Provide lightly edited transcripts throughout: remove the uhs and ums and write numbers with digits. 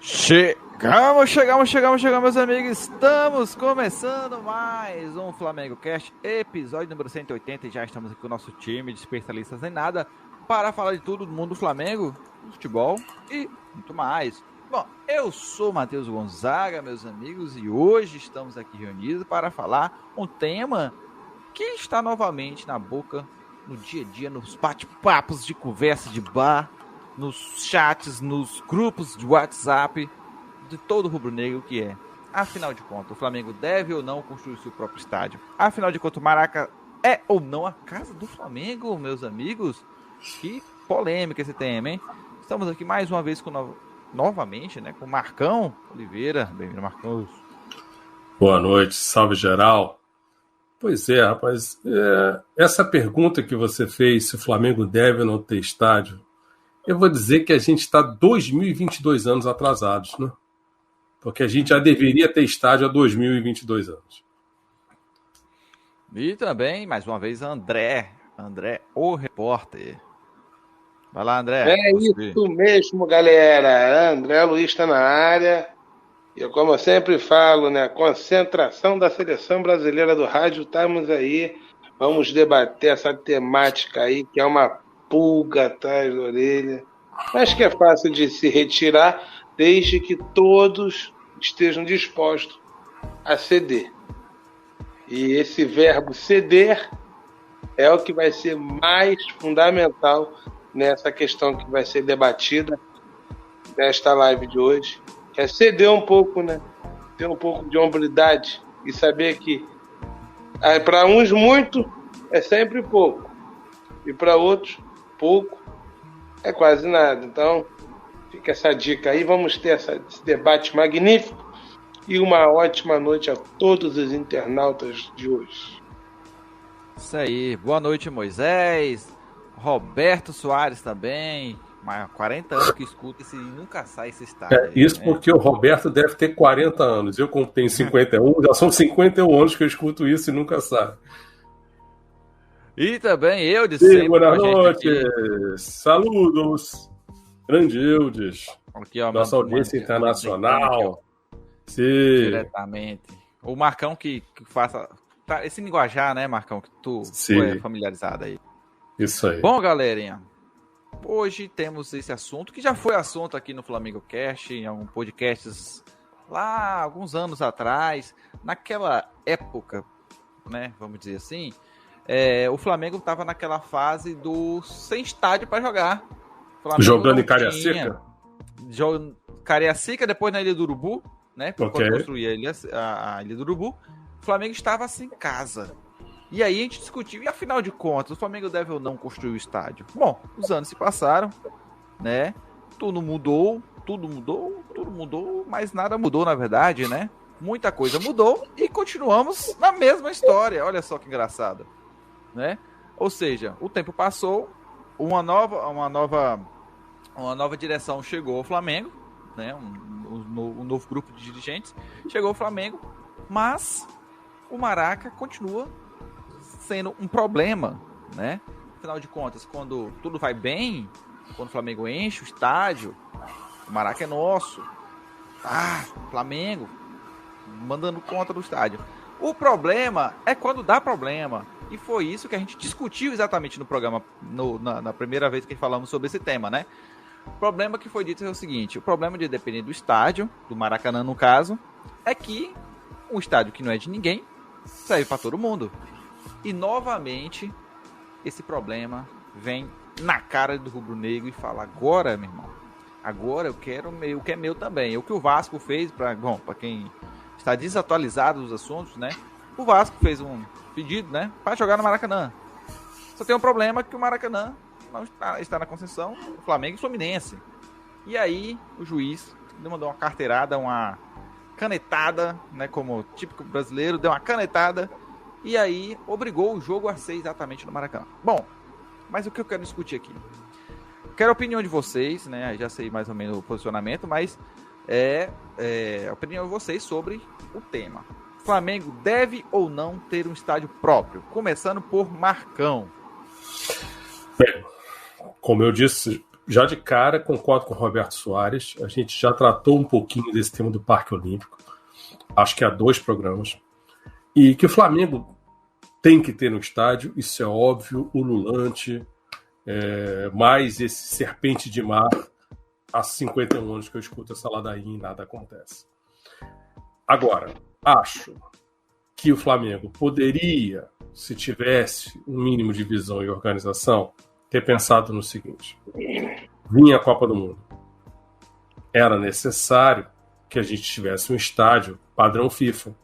Chegamos, meus amigos. Estamos começando mais um Flamengo Cast, episódio número 180. E já estamos aqui com o nosso time de especialistas em nada para falar de tudo do mundo do Flamengo, do futebol e muito mais. Bom, eu sou o Matheus Gonzaga, meus amigos, e hoje estamos aqui reunidos para falar um tema que está novamente na boca, no dia a dia, nos bate-papos de conversa de bar, nos chats, nos grupos de WhatsApp de todo rubro-negro, que é, afinal de contas, o Flamengo deve ou não construir seu próprio estádio? Afinal de contas, o Maraca é ou não a casa do Flamengo, meus amigos? Que polêmica esse tema, hein? Estamos aqui mais uma vez novamente, né, com o Marcão Oliveira. Bem-vindo, Marcão. Boa noite, salve geral. Pois é, rapaz, essa pergunta que você fez, se o Flamengo deve ou não ter estádio, eu vou dizer que a gente está 2022 anos atrasados, né? Porque a gente já deveria ter estádio há 2022 anos. E também, mais uma vez, André, o repórter. Vai lá, André. É isso mesmo, galera. André Luiz está na área. E como eu sempre falo, né? Concentração da seleção brasileira do rádio, estamos aí. Vamos debater essa temática aí, que é uma pulga atrás da orelha. Mas que é fácil de se retirar, desde que todos estejam dispostos a ceder. E esse verbo ceder é o que vai ser mais fundamental nessa questão que vai ser debatida nesta live de hoje. É ceder um pouco, né? Ter um pouco de hombridade e saber que para uns muito é sempre pouco e para outros pouco é quase nada. Então fica essa dica aí, vamos ter esse debate magnífico e uma ótima noite a todos os internautas de hoje. Isso aí, boa noite, Moisés, Roberto Soares também, 40 anos que escuta e nunca sai esse estádio. Isso, né? Porque o Roberto deve ter 40 anos, eu como tenho 51, já são 51 anos que eu escuto isso e nunca sai. E também eu de sempre. Boa noite, saludos, grande Eudes, aqui, ó, nossa audiência internacional. Sim. Diretamente. O Marcão que faça esse linguajar, né, Marcão, que tu é familiarizado aí. Isso aí. Bom, galerinha, hoje temos esse assunto, que já foi assunto aqui no Flamengo Cast, em alguns podcasts lá, alguns anos atrás, naquela época, né, vamos dizer assim, o Flamengo estava naquela fase do sem estádio para jogar. Jogando em Cariacica? Cariacica, depois na Ilha do Urubu, né, quando construía a Ilha do Urubu, o Flamengo estava sem casa. E aí a gente discutiu, e afinal de contas, o Flamengo deve ou não construir o estádio? Bom, os anos se passaram, né? Tudo mudou, mas nada mudou, na verdade, né? Muita coisa mudou e continuamos na mesma história. Olha só que engraçado, né? Ou seja, o tempo passou, uma nova direção chegou ao Flamengo, né? Um novo grupo de dirigentes chegou ao Flamengo, mas o Maraca continua sendo um problema, né? Afinal de contas, quando tudo vai bem, quando o Flamengo enche o estádio, o Maraca é nosso. Flamengo mandando conta do estádio. O problema é quando dá problema. E foi isso que a gente discutiu exatamente no programa, na primeira vez que falamos sobre esse tema, né? O problema que foi dito é o seguinte: o problema de depender do estádio, do Maracanã no caso, é que um estádio que não é de ninguém serve para todo mundo. E novamente esse problema vem na cara do rubro-negro e fala: agora, meu irmão, agora eu quero o que é meu também. O que o Vasco fez, para quem está desatualizado dos assuntos, né? O Vasco fez um pedido, né, para jogar no Maracanã. Só tem um problema, que o Maracanã não está na concessão do Flamengo e Fluminense. E aí o juiz mandou uma carteirada, uma canetada, né, como típico brasileiro, deu uma canetada e aí obrigou o jogo a ser exatamente no Maracanã. Bom, mas o que eu quero discutir aqui? Quero a opinião de vocês, né? Já sei mais ou menos o posicionamento, mas a opinião de vocês sobre o tema. Flamengo deve ou não ter um estádio próprio? Começando por Marcão. Bem, como eu disse já de cara concordo com o Roberto Soares. A gente já tratou um pouquinho desse tema do Parque Olímpico. Acho que há 2 programas. E que o Flamengo tem que ter no estádio, isso é óbvio, ululante, mais esse serpente de mar. Há 51 anos que eu escuto essa ladainha e nada acontece. Agora, acho que o Flamengo poderia, se tivesse um mínimo de visão e organização, ter pensado no seguinte: vinha a Copa do Mundo. Era necessário que a gente tivesse um estádio padrão FIFA.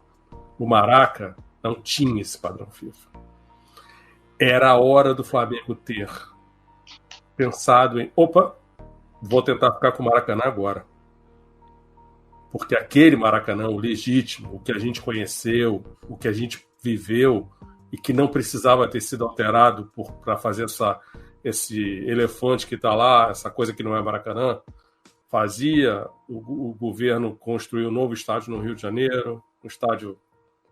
O Maraca não tinha esse padrão FIFA. Era a hora do Flamengo ter pensado em, vou tentar ficar com o Maracanã agora. Porque aquele Maracanã, o legítimo, o que a gente conheceu, o que a gente viveu e que não precisava ter sido alterado para fazer esse elefante que está lá, essa coisa que não é Maracanã, fazia o governo construir um novo estádio no Rio de Janeiro, um estádio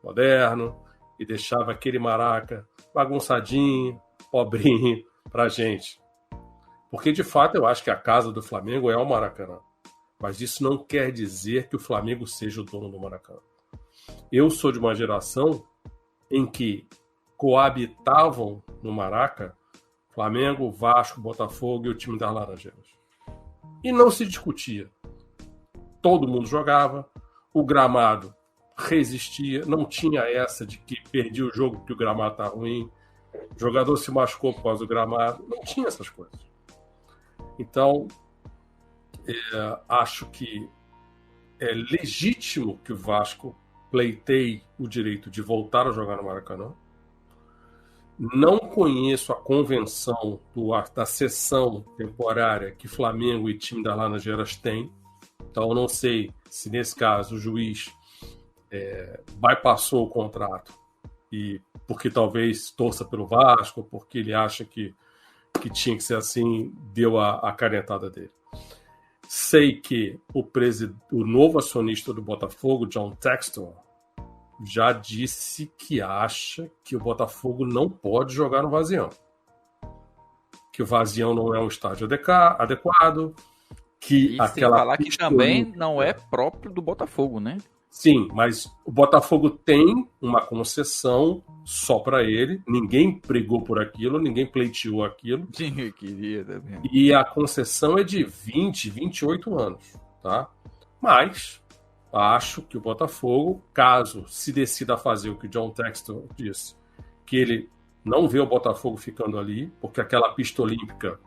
moderno, e deixava aquele Maraca bagunçadinho, pobrinho, pra gente. Porque, de fato, eu acho que a casa do Flamengo é o Maracanã. Mas isso não quer dizer que o Flamengo seja o dono do Maracanã. Eu sou de uma geração em que coabitavam no Maraca Flamengo, Vasco, Botafogo e o time das Laranjeiras. E não se discutia. Todo mundo jogava, o gramado resistia, não tinha essa de que perdia o jogo porque o gramado tá ruim, o jogador se machucou por causa do gramado, não tinha essas coisas. Então, acho que é legítimo que o Vasco pleiteie o direito de voltar a jogar no Maracanã. Não conheço a convenção da sessão temporária que Flamengo e time das Laranjeiras têm. Então, eu não sei se, nesse caso, o juiz bypassou o contrato e porque talvez torça pelo Vasco, porque ele acha que tinha que ser assim, deu a canetada dele. Sei que o novo acionista do Botafogo, John Textor, já disse que acha que o Botafogo não pode jogar no Vazião. Que o Vazião não é um estádio adequado. Que aquela falar que também não é próprio do Botafogo, né? Sim, mas o Botafogo tem uma concessão só para ele. Ninguém brigou por aquilo, ninguém pleiteou aquilo. Sim, eu queria também. E a concessão é de 20, 28 anos, tá? Mas acho que o Botafogo, caso se decida a fazer o que o John Textor disse, que ele não vê o Botafogo ficando ali, porque aquela pista olímpica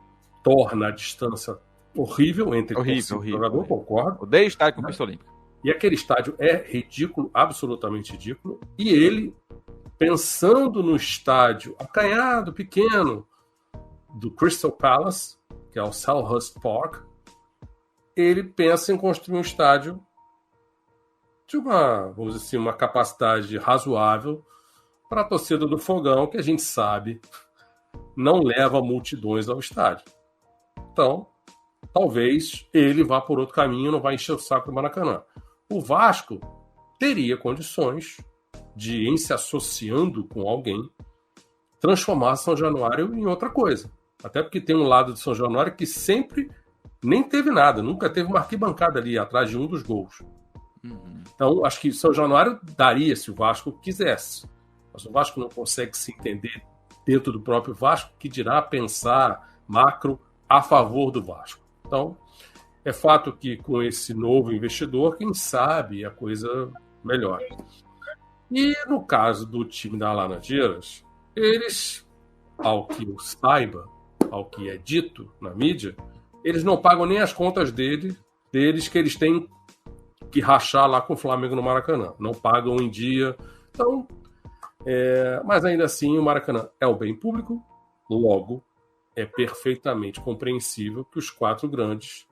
torna a distância horrível entre horrível. jogador, concordo. Odeio estádio com pista olímpica. E aquele estádio é ridículo, absolutamente ridículo. E ele, pensando no estádio acanhado, pequeno, do Crystal Palace, que é o Selhurst Park, ele pensa em construir um estádio de vamos dizer assim, uma capacidade razoável para a torcida do Fogão, que a gente sabe não leva multidões ao estádio. Então, talvez ele vá por outro caminho, não vai encher o saco do Maracanã. O Vasco teria condições de, em se associando com alguém, transformar São Januário em outra coisa. Até porque tem um lado de São Januário que sempre nem teve nada, nunca teve uma arquibancada ali atrás de um dos gols. Então, acho que São Januário daria se o Vasco quisesse. Mas o Vasco não consegue se entender dentro do próprio Vasco, que dirá pensar macro a favor do Vasco. Então, é fato que com esse novo investidor, quem sabe a coisa melhora. E no caso do time da Laranjeiras, eles, ao que eu saiba, ao que é dito na mídia, eles não pagam nem as contas deles que eles têm que rachar lá com o Flamengo no Maracanã. Não pagam em dia. Então, mas ainda assim o Maracanã é o bem público, logo é perfeitamente compreensível que os 4 grandes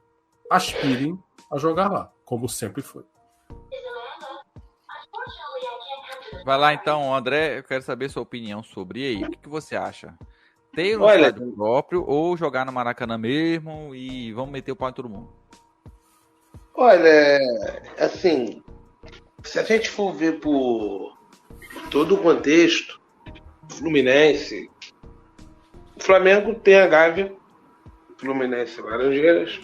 aspirem a jogar lá, como sempre foi. Vai lá então, André, eu quero saber sua opinião sobre. E aí, o que você acha? Ter um estádio próprio ou jogar no Maracanã mesmo e vamos meter o pau em todo mundo? Olha, assim, se a gente for ver por todo o contexto Fluminense, o Flamengo tem a Gávea, Fluminense e Laranjeiras.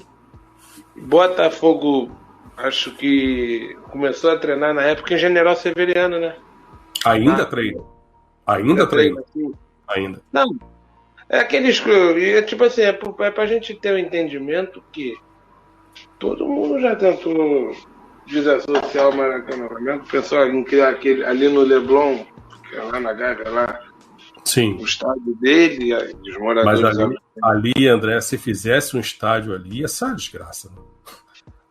Botafogo, acho que começou a treinar na época em General Severiano, né? Ainda treina. Ainda treina. Assim. Ainda. Não. É aqueles. Tipo assim, é pra gente ter um entendimento que todo mundo já tentou desassociar o Maracanã. O pessoal em criar aquele ali no Leblon, que é lá na Gávea, lá. Sim. O estádio dele, os moradores. Mas ali, André, se fizesse um estádio ali, ia ser uma desgraça. Né?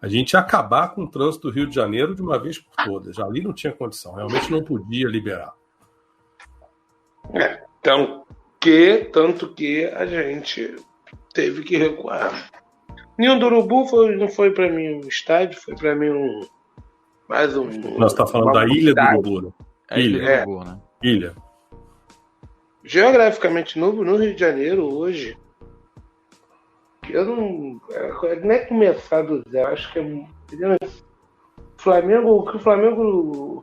A gente ia acabar com o trânsito do Rio de Janeiro de uma vez por todas. Ali não tinha condição, realmente não podia liberar. Tanto que a gente teve que recuar. Ninho do Urubu não foi para mim um estádio, foi para mim mais um. Nós estamos falando da Ilha do Urubu, né? Ilha do Urubu, né? Ilha. Geograficamente no Rio de Janeiro hoje, eu não é começar do zero, acho que o que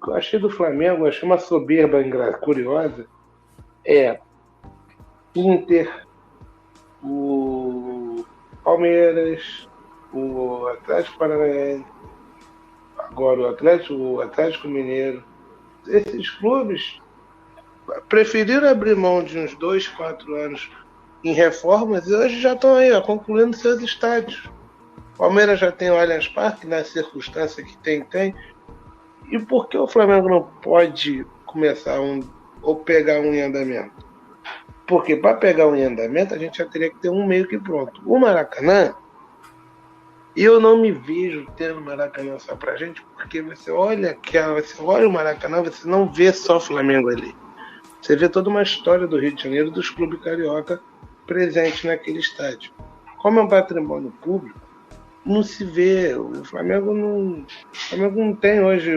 eu achei do Flamengo, achei uma soberba curiosa, Inter, o Palmeiras, o Atlético Paranaense, agora o Atlético Mineiro, esses clubes preferiram abrir mão de uns 2, 4 anos em reformas e hoje já estão aí, concluindo seus estádios. O Palmeiras já tem o Allianz Parque, na circunstância que tem. E por que o Flamengo não pode começar ou pegar um em andamento? Porque para pegar um em andamento, a gente já teria que ter um meio que pronto. O Maracanã, eu não me vejo tendo Maracanã só pra gente, porque você olha o Maracanã, você não vê só Flamengo ali. Você vê toda uma história do Rio de Janeiro, dos clubes carioca presentes naquele estádio. Como é um patrimônio público, não se vê. O Flamengo não tem hoje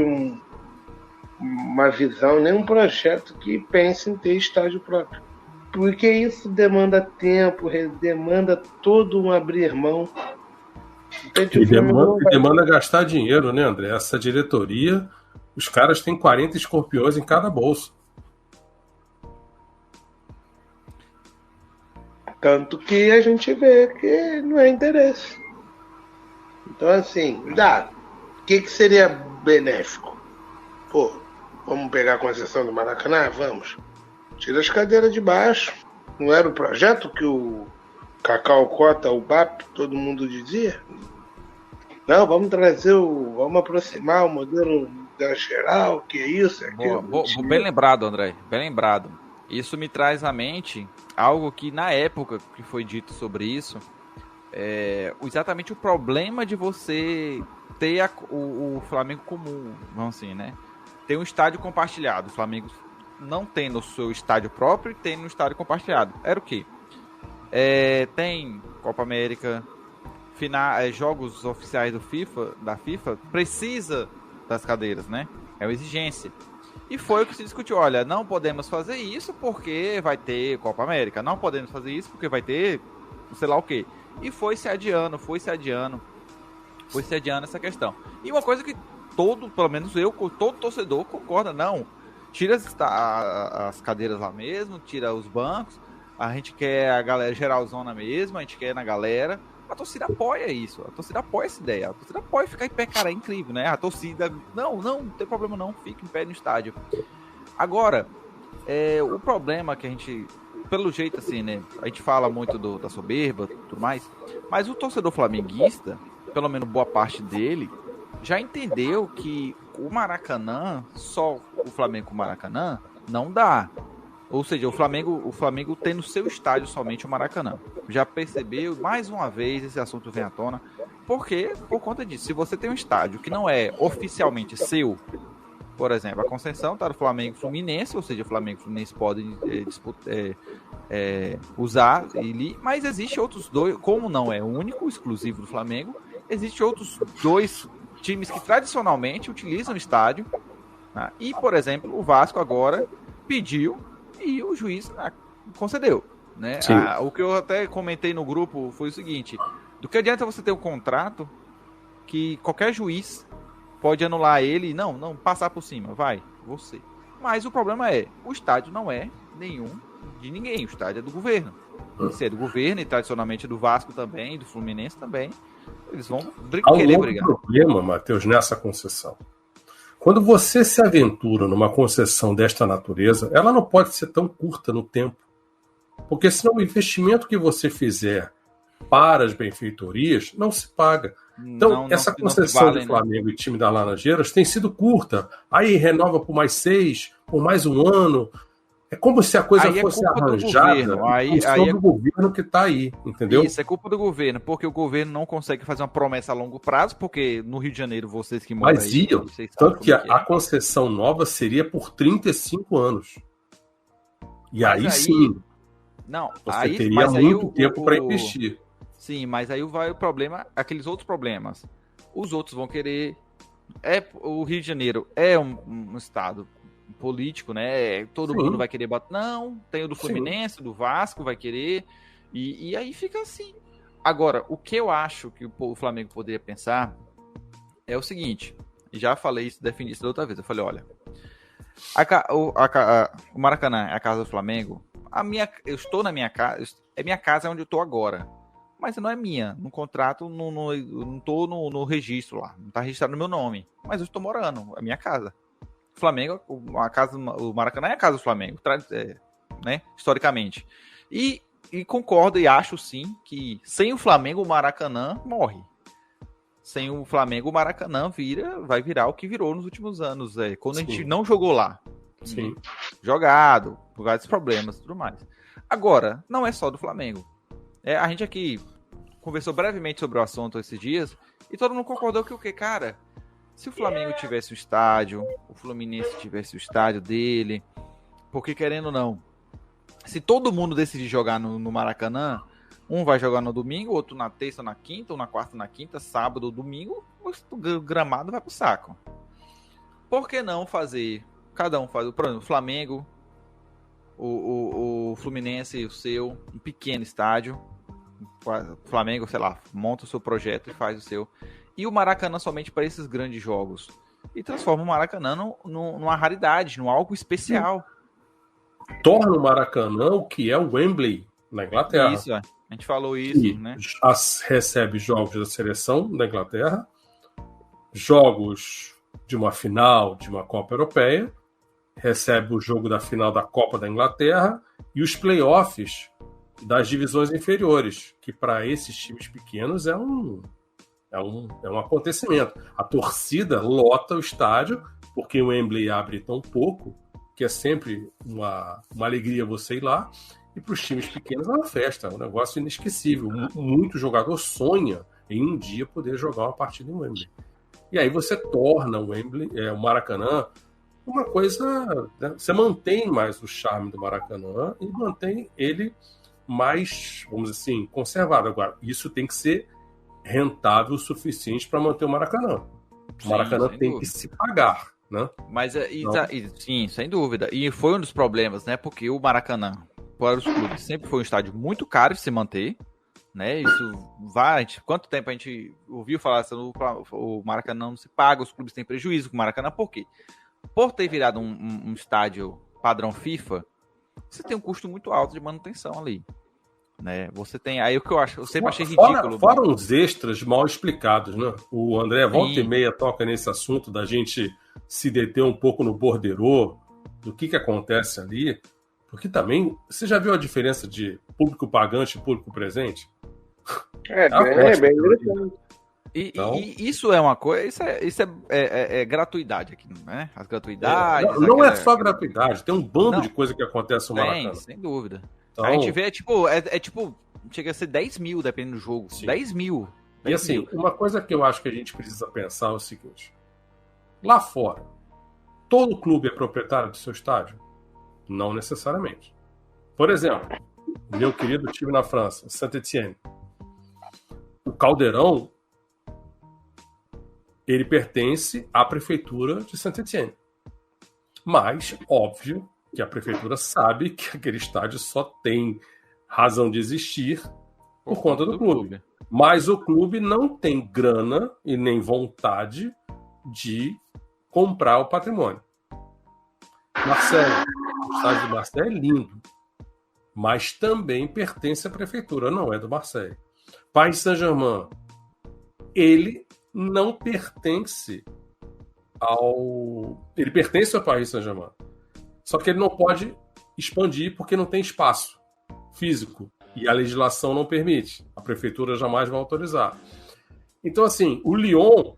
uma visão, nem um projeto que pense em ter estádio próprio. Porque isso demanda tempo, demanda todo um abrir mão. E demanda gastar dinheiro, né, André? Essa diretoria, os caras têm 40 escorpiões em cada bolso. Tanto que a gente vê que não é interesse. Então, assim, o que seria benéfico? Pô, vamos pegar a concessão do Maracanã? Vamos. Tira as cadeiras de baixo. Não era o projeto que o Cacau Cota, o BAP, todo mundo dizia? Não, vamos vamos aproximar o modelo da geral, que é isso, aquilo. Bem lembrado, André, bem lembrado. Isso me traz à mente algo que na época que foi dito sobre isso, exatamente o problema de você ter o Flamengo comum, vamos assim, né? Ter um estádio compartilhado. O Flamengo não tendo o seu estádio próprio e tendo um estádio compartilhado. Era o quê? Tem Copa América, jogos oficiais da FIFA, precisa das cadeiras, né? É uma exigência. E foi o que se discutiu. Olha, não podemos fazer isso porque vai ter Copa América. Não podemos fazer isso porque vai ter sei lá o quê. E foi se adiando essa questão. E uma coisa que pelo menos todo torcedor concorda, não. Tira as cadeiras lá mesmo, tira os bancos. A gente quer a galera geralzona mesmo, a gente quer na galera. A torcida apoia isso, a torcida apoia essa ideia, a torcida apoia ficar em pé, cara, é incrível, né? A torcida, não tem problema não, fica em pé no estádio. Agora, o problema que a gente, pelo jeito assim, né, a gente fala muito da soberba e tudo mais, mas o torcedor flamenguista, pelo menos boa parte dele, já entendeu que o Maracanã, só o Flamengo com o Maracanã, não dá. Ou seja, o Flamengo tem no seu estádio somente o Maracanã. Já percebeu, mais uma vez, esse assunto vem à tona. Porque, por conta disso, se você tem um estádio que não é oficialmente seu, por exemplo, a concessão está do Flamengo Fluminense, ou seja, o Flamengo Fluminense pode usar ele, mas existe outros dois, como não é único, exclusivo do Flamengo, existe outros dois times que tradicionalmente utilizam o estádio. Tá? E, por exemplo, o Vasco agora pediu e o juiz concedeu, né? O que eu até comentei no grupo foi o seguinte: do que adianta você ter um contrato que qualquer juiz pode anular ele, não passar por cima, vai, você. Mas o problema o estádio não é nenhum de ninguém, o estádio é do governo. Se é do governo e tradicionalmente do Vasco também, do Fluminense também, eles vão querer brigar. Há um problema, Matheus, nessa concessão. Quando você se aventura numa concessão desta natureza, ela não pode ser tão curta no tempo. Porque senão o investimento que você fizer para as benfeitorias não se paga. Então, essa concessão de Flamengo e time das Laranjeiras tem sido curta. Aí renova por mais 6, por mais um ano. É como se a coisa aí fosse arranjada do governo que está aí, entendeu? Isso, é culpa do governo, porque o governo não consegue fazer uma promessa a longo prazo, porque no Rio de Janeiro, vocês que moram aí... Tanto que a concessão nova seria por 35 anos. E aí sim, você teria muito tempo para investir. Sim, mas aí vai o problema, aqueles outros problemas. Os outros vão querer... o Rio de Janeiro é um estado político, né? Todo mundo vai querer bater. Não, tem o do Fluminense, do Vasco vai querer. E aí fica assim. Agora, o que eu acho que o Flamengo poderia pensar é o seguinte. Já falei isso, defini isso da outra vez. Eu falei, olha, o Maracanã é a casa do Flamengo. Eu estou na minha casa. Minha casa é onde eu estou agora. Mas não é minha. No contrato, não estou no registro lá. Não está registrado no meu nome. Mas eu estou morando. É minha casa. Flamengo, o Maracanã é a casa do Flamengo, né? Historicamente. E concordo e acho sim que sem o Flamengo o Maracanã morre. Sem o Flamengo o Maracanã vai virar o que virou nos últimos anos. Quando a gente não jogou lá. Sim. Jogado, por vários problemas e tudo mais. Agora, não é só do Flamengo. A gente aqui conversou brevemente sobre o assunto esses dias e todo mundo concordou que o que, cara? Se o Flamengo tivesse o estádio, o Fluminense tivesse o estádio dele, porque querendo ou não, se todo mundo decidir jogar no Maracanã, um vai jogar no domingo, outro na terça, na quinta, ou na quarta, na quinta, sábado ou domingo, o gramado vai pro saco. Por que não fazer, cada um faz, por exemplo, o Flamengo, o Fluminense, o seu, um pequeno estádio, o Flamengo, sei lá, monta o seu projeto e faz o seu, e o Maracanã somente para esses grandes jogos. E transforma o Maracanã numa raridade, num algo especial. Torna o Maracanã o que é o Wembley na Inglaterra. Isso, a gente falou isso, e né? Recebe jogos da seleção da Inglaterra, jogos de uma final de uma Copa Europeia, recebe o jogo da final da Copa da Inglaterra e os playoffs das divisões inferiores, que para esses times pequenos é um acontecimento. A torcida lota o estádio, porque o Wembley abre tão pouco, que é sempre uma alegria você ir lá, e para os times pequenos é uma festa, é um negócio inesquecível. Muito jogador sonha em um dia poder jogar uma partida em Wembley. E aí você torna o Wembley, o Maracanã, uma coisa... Né? Você mantém mais o charme do Maracanã e mantém ele mais, vamos dizer assim, conservado. Agora, isso tem que ser rentável o suficiente para manter o Maracanã. O Maracanã tem que se pagar, né? Mas, sim, sem dúvida. E foi um dos problemas, né? Porque o Maracanã, para os clubes, sempre foi um estádio muito caro de se manter, né? Isso vai... Quanto tempo a gente ouviu falar assim, o Maracanã não se paga, os clubes têm prejuízo com o Maracanã. Por quê? Por ter virado um estádio padrão FIFA, você tem um custo muito alto de manutenção ali. Né? Você tem aí o que eu sempre achei ridículo. Fora uns extras mal explicados, né? O André volta e meia toca nesse assunto da gente se deter um pouco no borderô, do que acontece ali, porque também você já viu a diferença de público pagante e público presente? É bem interessante. E isso é uma coisa, isso é gratuidade aqui, né? As gratuidades. Não é só gratuidade, tem um bando de coisa que acontece no Maracanã. Sem dúvida. Então, a gente vê, chega a ser 10 mil dependendo do jogo. Sim. 10 mil. E assim, uma coisa que eu acho que a gente precisa pensar é o seguinte: lá fora, todo clube é proprietário do seu estádio? Não necessariamente. Por exemplo, meu querido time na França, Saint-Étienne. O Caldeirão, ele pertence à prefeitura de Saint-Étienne. Mas, óbvio, que a prefeitura sabe que aquele estádio só tem razão de existir por conta do clube. Mas o clube não tem grana e nem vontade de comprar o patrimônio. Marseille, o estádio de Marseille é lindo. mas também pertence à prefeitura, não é do Marseille. Paris Saint-Germain, ele não pertence ele pertence ao Paris Saint-Germain. Só que ele não pode expandir porque não tem espaço físico e a legislação não permite. A prefeitura jamais vai autorizar. Então, assim, o Lyon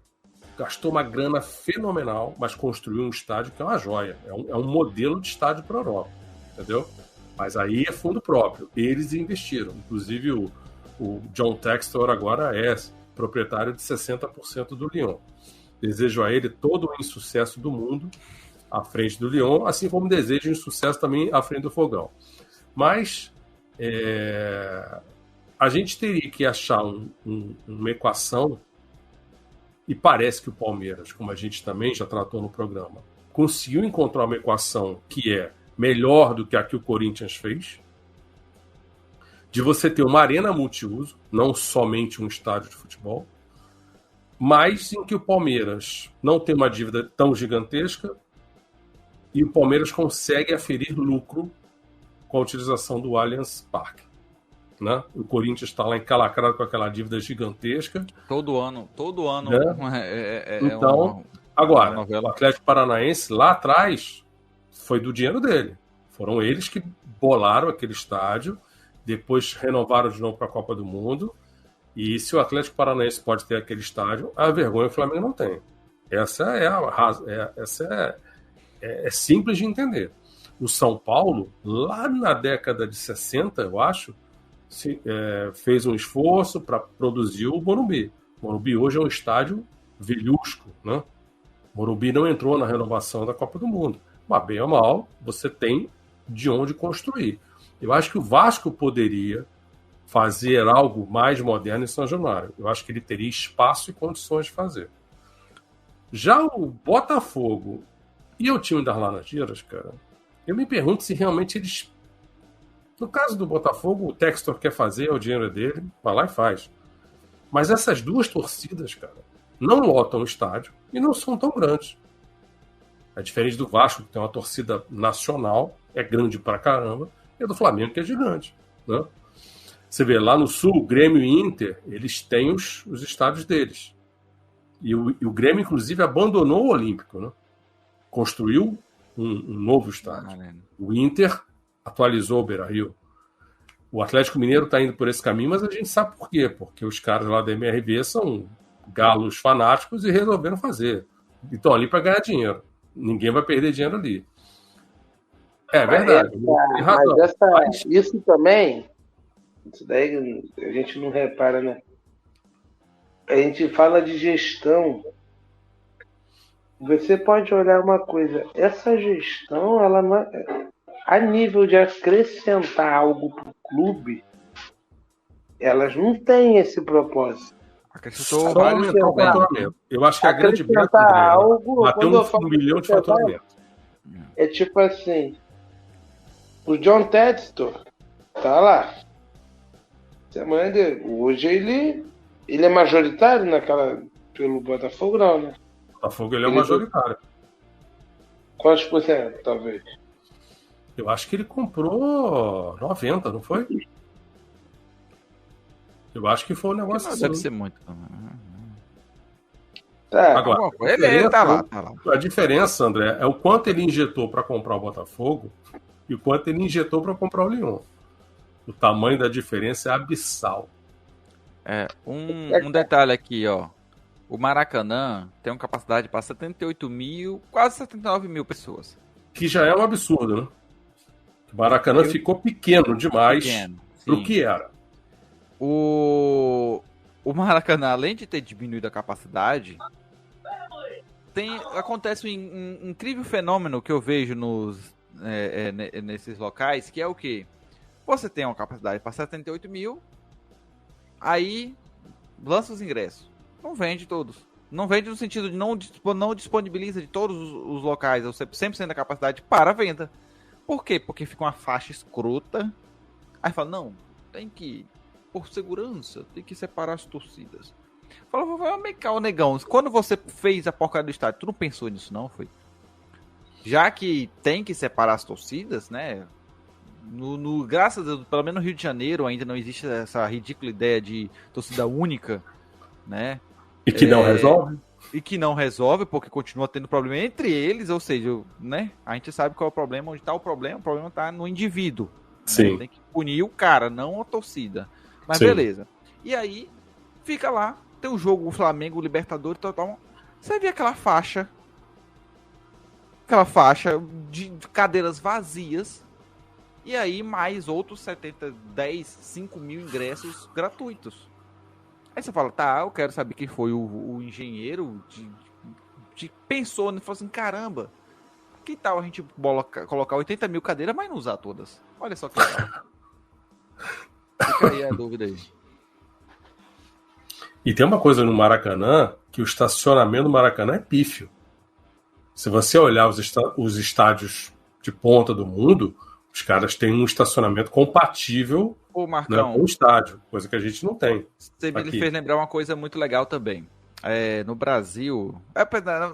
gastou uma grana fenomenal, mas construiu um estádio que é uma joia. É um modelo de estádio para a Europa, entendeu? Mas aí é fundo próprio. Eles investiram. Inclusive, o John Textor agora é proprietário de 60% do Lyon. Desejo a ele todo o insucesso do mundo à frente do Lyon, assim como desejo insucesso também à frente do Fogão. Mas a gente teria que achar uma equação, e parece que o Palmeiras, como a gente também já tratou no programa, conseguiu encontrar uma equação que é melhor do que a que o Corinthians fez, de você ter uma arena multiuso, não somente um estádio de futebol, mas em que o Palmeiras não tem uma dívida tão gigantesca e o Palmeiras consegue aferir lucro com a utilização do Allianz Parque. Né? O Corinthians está lá encalacrado com aquela dívida gigantesca. Todo ano. Né? Então, agora, o Atlético Paranaense lá atrás foi do dinheiro dele. Foram eles que bolaram aquele estádio, depois renovaram de novo para a Copa do Mundo. E se o Atlético Paranaense pode ter aquele estádio, a vergonha o Flamengo não tem. Essa é simples de entender. O São Paulo, lá na década de 60, eu acho, fez um esforço para produzir o Morumbi. O Morumbi hoje é um estádio velhusco, né? O Morumbi não entrou na renovação da Copa do Mundo. Mas, bem ou mal, você tem de onde construir. Eu acho que o Vasco poderia fazer algo mais moderno em São Januário. Eu acho que ele teria espaço e condições de fazer. Já o Botafogo e o time das Laranjeiras, cara, eu me pergunto se realmente eles... No caso do Botafogo, o Textor quer fazer, o dinheiro é dele, vai lá e faz. Mas essas duas torcidas, cara, não lotam o estádio e não são tão grandes. É diferente do Vasco, que tem uma torcida nacional, é grande pra caramba, e do Flamengo, que é gigante, né? Você vê, lá no Sul, o Grêmio e Inter, eles têm os estádios deles. E o Grêmio, inclusive, abandonou o Olímpico, né? Construiu um novo estádio. O Inter atualizou o Beira-Rio. O Atlético Mineiro está indo por esse caminho, mas a gente sabe por quê. Porque os caras lá da MRV são galos fanáticos e resolveram fazer. E estão ali para ganhar dinheiro. Ninguém vai perder dinheiro ali. É verdade. Mas isso também... Isso daí a gente não repara, né? A gente fala de gestão. Você pode olhar uma coisa. Essa gestão, ela não é, a nível de acrescentar algo para o clube, elas não têm esse propósito. Acrescentou só aumentar o faturamento. Eu acho que a grande meta algo, bateu um milhão de faturamento. É tipo assim, o John Textor tá lá. Hoje ele é majoritário pelo Botafogo, não, né? O Botafogo ele é majoritário. Quantos por cento, talvez? Eu acho que ele comprou 90, não foi? Eu acho que foi um negócio assim. Deve ser muito. Tá. Agora, ele tá lá. A diferença, André, é o quanto ele injetou para comprar o Botafogo e o quanto ele injetou para comprar o Lyon. O tamanho da diferença é abissal. Um detalhe aqui, ó. O Maracanã tem uma capacidade para 78 mil, quase 79 mil pessoas. Que já é um absurdo, né? O Maracanã ficou pequeno demais para o que era. O Maracanã, além de ter diminuído a capacidade, acontece um incrível fenômeno que eu vejo nesses locais, que é o quê? Você tem uma capacidade para 78 mil, aí lança os ingressos. Não vende todos. Não vende no sentido de não disponibiliza de todos os locais, 100% da capacidade para venda. Por quê? Porque fica uma faixa escrota. Aí fala, não, tem que, por segurança, tem que separar as torcidas. Fala, vai cá, negão, quando você fez a porcaria do estádio, tu não pensou nisso não, foi? Já que tem que separar as torcidas, né? Graças a Deus, pelo menos no Rio de Janeiro ainda não existe essa ridícula ideia de torcida única, né? E que não resolve? E que não resolve, porque continua tendo problema entre eles, ou seja, né? A gente sabe qual é o problema, onde está o problema está no indivíduo. Sim. Né? Tem que punir o cara, não a torcida. Mas Sim. beleza. E aí, fica lá, tem o jogo, o Flamengo, o Libertadores, tal. Você vê aquela faixa de cadeiras vazias, e aí mais outros 5 mil ingressos gratuitos. Aí você fala, tá, eu quero saber quem foi o engenheiro que pensou, né? Falou assim, caramba, que tal a gente colocar 80 mil cadeiras, mas não usar todas? Olha só que legal. Fica aí a dúvida aí. E tem uma coisa no Maracanã, que o estacionamento do Maracanã é pífio. Se você olhar os estádios de ponta do mundo, os caras têm um estacionamento compatível, né, com o estádio, coisa que a gente não tem. Você me fez lembrar uma coisa muito legal também. No Brasil,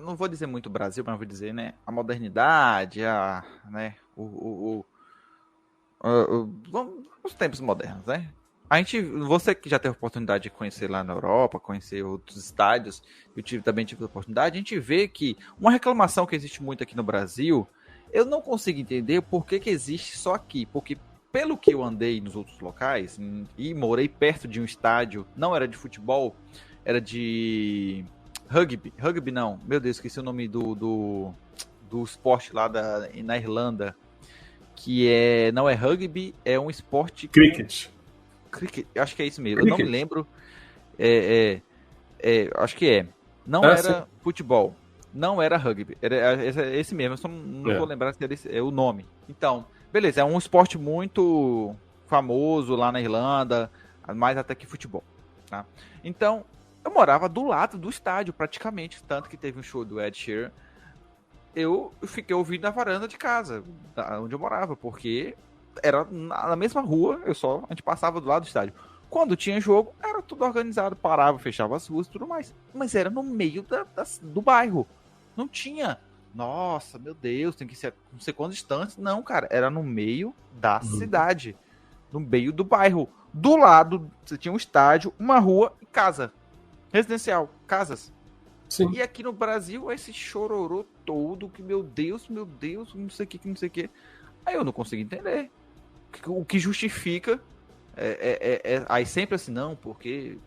não vou dizer muito Brasil, mas vou dizer, né, a modernidade, né, os tempos modernos, né? Você que já teve a oportunidade de conhecer lá na Europa, conhecer outros estádios, também tive a oportunidade, a gente vê que uma reclamação que existe muito aqui no Brasil, eu não consigo entender por que existe só aqui, porque pelo que eu andei nos outros locais, e morei perto de um estádio, não era de futebol, era de rugby não, meu Deus, esqueci o nome do esporte lá na Irlanda, que não é rugby, é um esporte... Cricket, acho que é isso mesmo. Cricket. Eu não me lembro. Acho que é. Não era futebol. Não era rugby. Era esse mesmo. Eu só não vou lembrar se era o nome. Então, beleza. É um esporte muito famoso lá na Irlanda. Mais até que futebol. Tá? Então, eu morava do lado do estádio, praticamente. Tanto que teve um show do Ed Sheeran. Eu fiquei ouvindo na varanda de casa, onde eu morava, porque... era na mesma rua, a gente passava do lado do estádio. Quando tinha jogo, era tudo organizado, parava, fechava as ruas e tudo mais. Mas era no meio do bairro. Não tinha, nossa, meu Deus, tem que ser não sei quantos distantes. Não, cara, era no meio da cidade. No meio do bairro. Do lado, você tinha um estádio, uma rua e casa. Residencial, casas. Sim. E aqui no Brasil, esse chororô todo, que meu Deus, não sei o que. Aí eu não consigo entender. O que justifica aí sempre assim, não, porque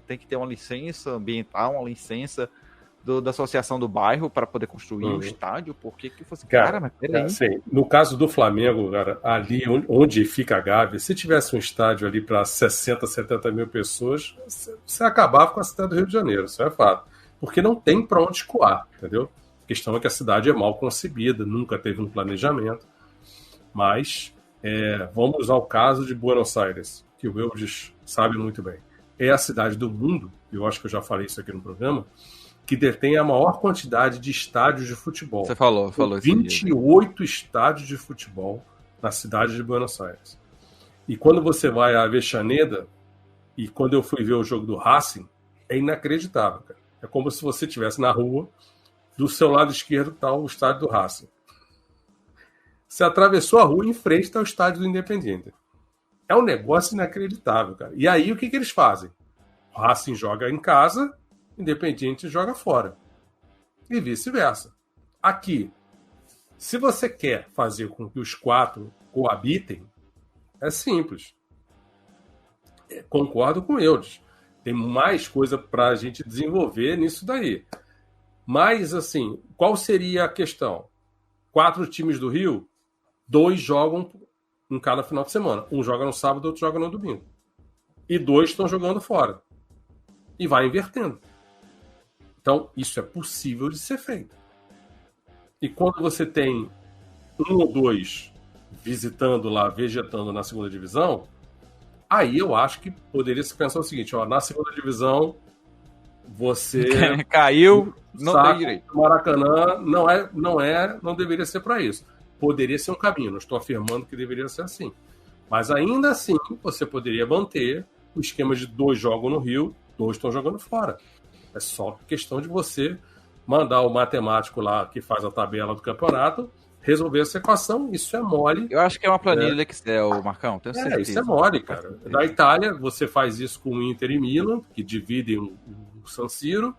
tem que ter uma licença ambiental, uma licença da associação do bairro para poder construir o estádio, porque que fosse... Cara, mas peraí. Assim, no caso do Flamengo, cara, ali onde fica a Gávea, se tivesse um estádio ali para 60, 70 mil pessoas, você acabava com a cidade do Rio de Janeiro, isso é fato. Porque não tem para onde escoar, entendeu? A questão é que a cidade é mal concebida, nunca teve um planejamento. Mas vamos ao caso de Buenos Aires, que o Eudes sabe muito bem. É a cidade do mundo, eu acho que eu já falei isso aqui no programa, que detém a maior quantidade de estádios de futebol. Você falou 28 estádios de futebol na cidade de Buenos Aires. E quando você vai a Avellaneda, e quando eu fui ver o jogo do Racing, é inacreditável, cara. É como se você estivesse na rua, do seu lado esquerdo está o estádio do Racing. Você atravessou a rua, em frente está o estádio do Independiente. É um negócio inacreditável, cara. E aí, o que eles fazem? O Racing joga em casa, o Independiente joga fora. E vice-versa. Aqui, se você quer fazer com que os quatro coabitem, é simples. Concordo com eles. Tem mais coisa para a gente desenvolver nisso daí. Mas, assim, qual seria a questão? 4 times do Rio, 2 jogam em cada final de semana. Um joga no sábado, outro joga no domingo. E 2 estão jogando fora. E vai invertendo. Então, isso é possível de ser feito. E quando você tem 1 ou 2 visitando lá, vegetando na segunda divisão, aí eu acho que poderia se pensar o seguinte, na segunda divisão, você caiu, não tem direito. Maracanã não deveria ser para isso. Poderia ser um caminho, não estou afirmando que deveria ser assim. Mas ainda assim, você poderia manter o esquema de 2 jogam no Rio, 2 estão jogando fora. É só questão de você mandar o matemático lá que faz a tabela do campeonato resolver essa equação. Isso é mole. Eu acho que é uma planilha de Excel, Marcão, tenho certeza. Isso é mole, cara. Na Itália, você faz isso com o Inter e Milan, que dividem o San Siro.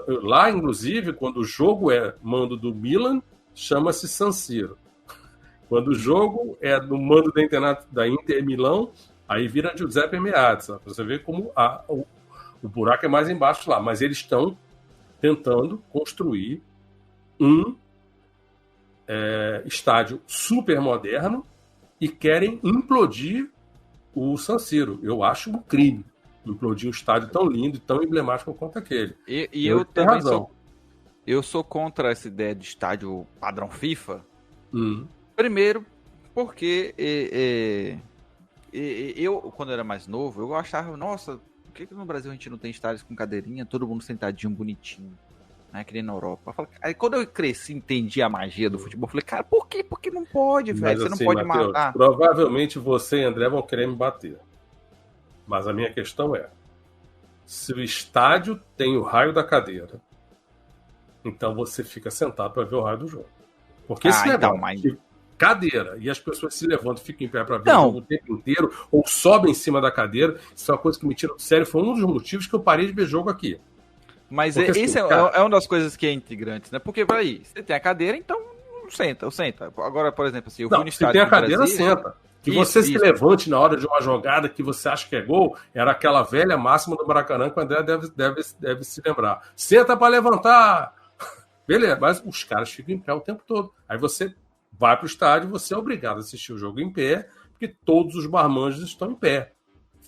Lá, inclusive, quando o jogo é mando do Milan, chama-se San Siro. Quando o jogo é no mando da Inter Milão, aí vira Giuseppe Meazza. Você vê como o buraco é mais embaixo lá. Mas eles estão tentando construir um estádio super moderno e querem implodir o San Siro. Eu acho um crime implodir um estádio tão lindo e tão emblemático quanto aquele. E eu também sou contra essa ideia de estádio padrão FIFA. Primeiro, porque eu, quando era mais novo, eu achava, nossa, por que no Brasil a gente não tem estádios com cadeirinha, todo mundo sentadinho, bonitinho, né, que nem na Europa. Aí quando eu cresci, entendi a magia do futebol, eu falei, cara, por que? Porque não pode, velho, você não pode Mateus, matar. Provavelmente você e André vão querer me bater. Mas a minha questão é, se o estádio tem o raio da cadeira, então você fica sentado para ver o raio do jogo. Porque esse negócio cadeira e as pessoas se levantam e ficam em pé para ver o jogo o tempo inteiro, ou sobem em cima da cadeira, isso é uma coisa que me tira do sério. Foi um dos motivos que eu parei de ver jogo aqui. Mas porque, esse é uma das coisas que é integrante, né? Porque, peraí, você tem a cadeira, então senta. Agora, por exemplo, assim, eu fui no estádio. Se tem a cadeira, Brasil, senta. Que você se levante na hora de uma jogada que você acha que é gol, era aquela velha máxima do Maracanã que o André deve se lembrar. Senta para levantar! Beleza, mas os caras ficam em pé o tempo todo. Aí você vai para o estádio, você é obrigado a assistir o jogo em pé, porque todos os marmanjos estão em pé.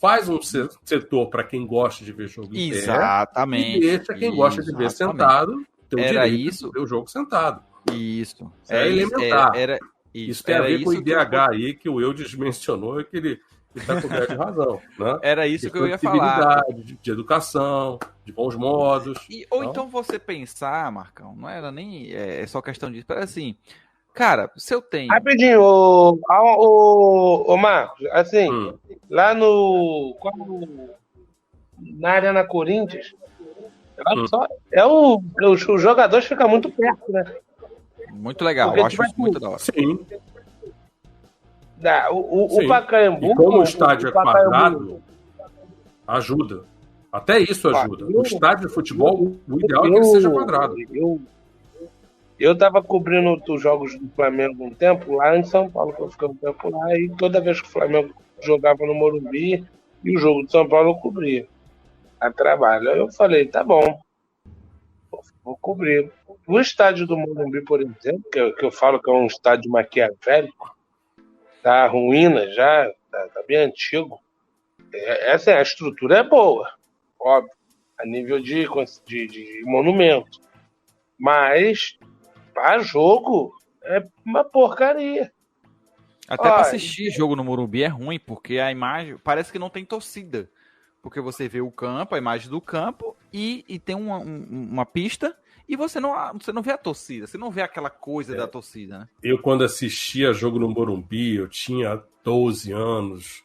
Faz um setor para quem gosta de ver jogo em pé. Exatamente. E deixa quem gosta de ver sentado ter o direito de ver o jogo sentado. Isso. É elementar. Isso tem a ver com o IDH aí, que o Eudes mencionou, que ele está coberto de razão. Né? Era isso que eu ia falar. De educação, de bons modos. Ou então você pensar, Marcão, não era nem só questão disso, mas assim, cara, se eu tenho... Rapidinho, ô Marcos, assim, lá na Arena Corinthians, os jogadores ficam muito perto, né? Muito legal, eu acho isso muito da hora. Sim. O Pacaembu... E como o estádio é quadrado, ajuda. Até isso ajuda. O estádio de futebol, o ideal é que ele seja quadrado. Eu estava cobrindo os jogos do Flamengo um tempo lá em São Paulo, que eu fiquei um tempo lá, e toda vez que o Flamengo jogava no Morumbi, e o jogo de São Paulo eu cobria a trabalho. Aí eu falei, tá bom, vou cobrir. O estádio do Morumbi, por exemplo, que eu falo que é um estádio maquiavélico, tá ruína já, tá bem antigo. A estrutura é boa, óbvio, a nível de monumento. Mas, para jogo, é uma porcaria. Até para assistir jogo no Morumbi é ruim, porque a imagem parece que não tem torcida. Porque você vê o campo, a imagem do campo, e tem uma pista, e você não vê a torcida, você não vê aquela coisa da torcida, né? Eu, quando assistia jogo no Morumbi, eu tinha 12 anos,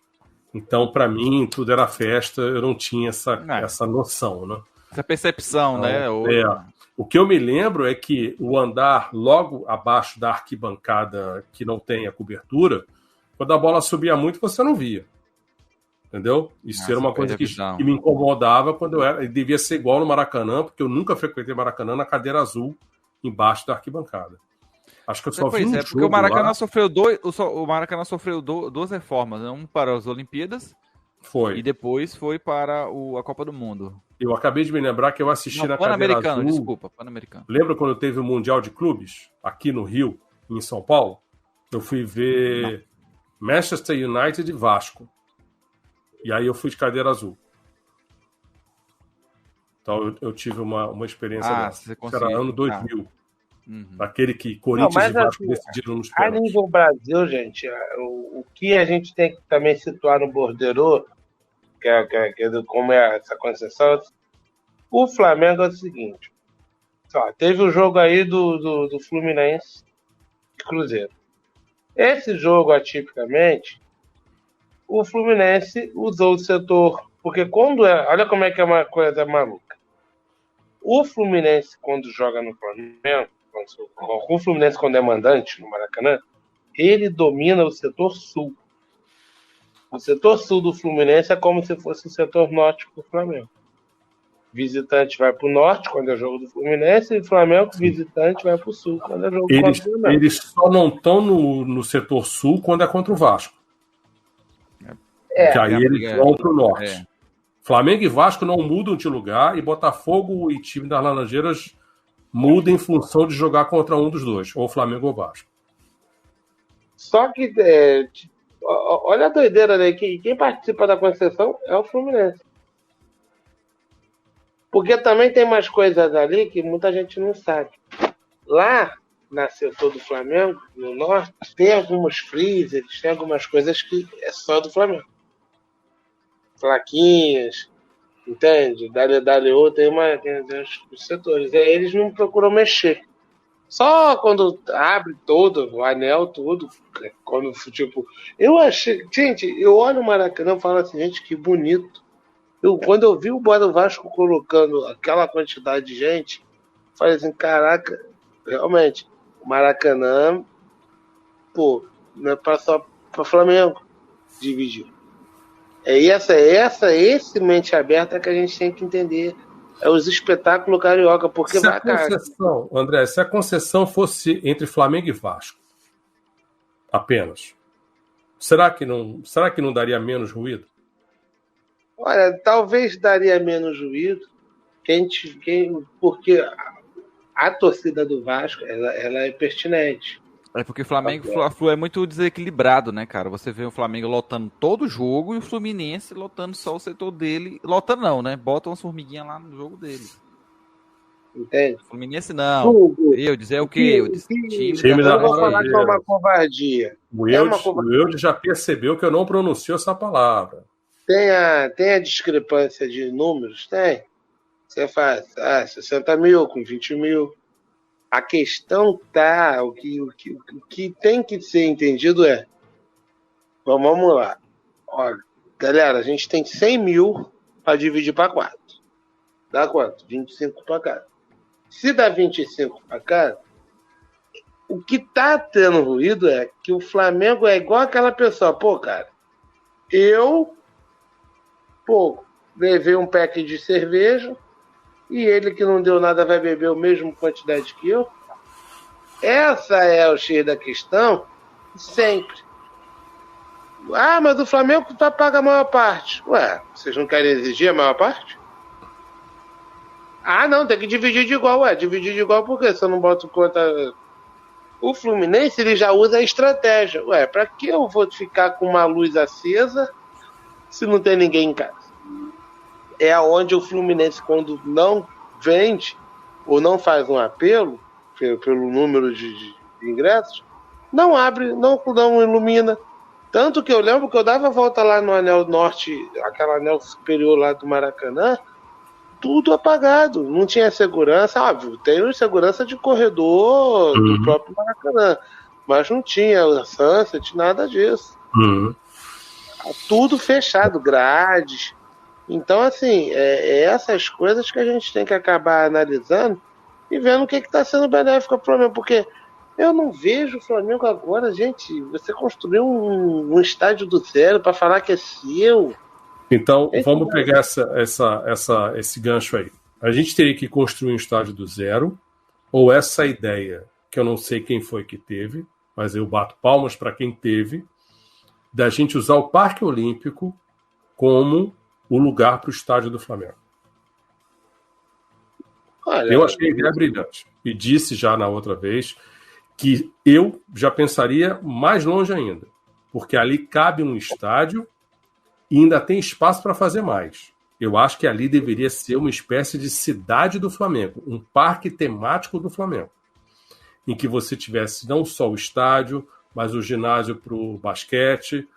então, para mim, tudo era festa, eu não tinha essa noção, né? Essa percepção, né? O que eu me lembro é que o andar logo abaixo da arquibancada que não tem a cobertura, quando a bola subia muito, você não via. Entendeu? Isso era uma coisa que me incomodava quando eu era. Devia ser igual no Maracanã, porque eu nunca frequentei Maracanã na cadeira azul embaixo da arquibancada. Acho que eu só vi um jogo porque o Maracanã sofreu duas reformas, né? Um para as Olimpíadas e depois foi para a Copa do Mundo. Eu acabei de me lembrar que eu assisti na cadeira azul. Desculpa, Pan-Americano. Lembra quando teve o Mundial de Clubes aqui no Rio, em São Paulo? Eu fui ver Manchester United e Vasco. E aí eu fui de cadeira azul. Então eu tive uma experiência dessa. Era ano 2000. Aquele que Corinthians e Vasco decidiram nos pênaltis. A nível Brasil, gente, o que a gente tem que também situar no borderô, como é essa concessão, o Flamengo é o seguinte. Teve o jogo aí do Fluminense e Cruzeiro. Esse jogo, atipicamente, o Fluminense usou o setor, porque olha como é que é uma coisa maluca. O Fluminense, quando joga no Flamengo, com o Fluminense quando é mandante no Maracanã, ele domina o setor sul. O setor sul do Fluminense é como se fosse o setor norte do Flamengo. Visitante vai para o norte quando é jogo do Fluminense, e o Flamengo, visitante, vai para o sul quando é jogo do Flamengo. Eles só não estão no setor sul quando é contra o Vasco. Que aí eles vão para o norte. Flamengo e Vasco não mudam de lugar, e Botafogo e time das Laranjeiras mudam em função de jogar contra um dos dois, ou Flamengo ou Vasco. Só que, olha a doideira, né? Quem participa da concessão é o Fluminense. Porque também tem umas coisas ali que muita gente não sabe. Lá, na setor do Flamengo, no norte, tem alguns freezers, tem algumas coisas que é só do Flamengo. Plaquinhas, entende? Dali tem os setores. Aí eles não procuram mexer. Só quando abre todo, o anel, tudo. Quando, tipo, eu achei. Gente, eu olho o Maracanã e falo assim, gente, que bonito. Quando eu vi o Vasco colocando aquela quantidade de gente, falei assim, caraca, realmente, o Maracanã, pô, não é só para Flamengo dividir. É esse mente aberta que a gente tem que entender. É os espetáculos carioca, porque vai concessão, André, se a concessão fosse entre Flamengo e Vasco, apenas, será que não daria menos ruído? Olha, talvez daria menos ruído, porque a torcida do Vasco ela é pertinente. É porque o Flamengo Flu é muito desequilibrado, né, cara? Você vê o Flamengo lotando todo o jogo e o Fluminense lotando só o setor dele. Lota não, né? Bota umas formiguinhas lá no jogo dele. Entende? O Fluminense não. Eu dizer o quê? Eu disse, time da vou falar que é uma covardia. O Eudes já percebeu que eu não pronuncio essa palavra. Tem a discrepância de números? Tem. Você faz 60 mil com 20 mil. A questão o que tem que ser entendido é, vamos lá. Olha, galera, a gente tem 100 mil para dividir para 4. Dá quanto? 25 para cada. Se dá 25 para cada, o que tá tendo ruído é que o Flamengo é igual aquela pessoa, pô, cara, levei um pack de cerveja, e ele que não deu nada vai beber a mesma quantidade que eu. Essa é o X da questão, sempre. Ah, mas o Flamengo paga a maior parte. Ué, vocês não querem exigir a maior parte? Ah, não, tem que dividir de igual. Ué, dividir de igual por quê? Se eu não boto conta... O Fluminense, ele já usa a estratégia. Ué, pra que eu vou ficar com uma luz acesa se não tem ninguém em casa? É onde o Fluminense, quando não vende ou não faz um apelo pelo número de ingressos, não abre, não ilumina. Tanto que eu lembro que eu dava a volta lá no anel norte, aquele anel superior lá do Maracanã, tudo apagado, não tinha segurança. Óbvio, tem segurança de corredor do próprio Maracanã, mas não tinha sunset, nada disso. Tudo fechado, grades. Então, assim, essas coisas que a gente tem que acabar analisando e vendo o que está sendo benéfico para o Flamengo, porque eu não vejo o Flamengo agora, gente, você construiu um estádio do zero para falar que é seu. Então, vamos pegar esse gancho aí. A gente teria que construir um estádio do zero, ou essa ideia, que eu não sei quem foi que teve, mas eu bato palmas para quem teve, da gente usar o Parque Olímpico como o lugar para o estádio do Flamengo. Olha, eu achei a ideia brilhante. E disse já na outra vez que eu já pensaria mais longe ainda. Porque ali cabe um estádio e ainda tem espaço para fazer mais. Eu acho que ali deveria ser uma espécie de cidade do Flamengo. Um parque temático do Flamengo. Em que você tivesse não só o estádio, mas o ginásio para o basquete,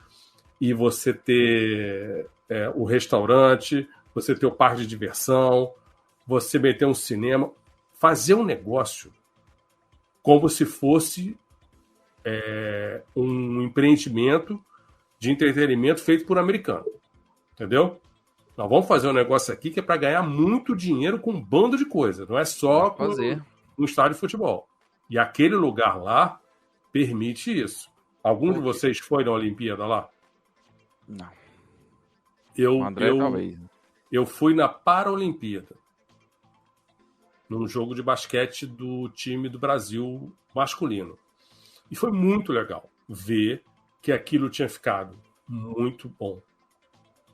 e você ter o restaurante, você ter o parque de diversão, você meter um cinema, fazer um negócio como se fosse um empreendimento de entretenimento feito por americano. Entendeu? Nós vamos fazer um negócio aqui que é para ganhar muito dinheiro com um bando de coisa, não é só com um estádio de futebol. E aquele lugar lá permite isso. Algum de vocês foi na Olimpíada lá? Não. Talvez. Eu fui na Paralimpíada, num jogo de basquete do time do Brasil masculino. E foi muito legal ver que aquilo tinha ficado muito bom,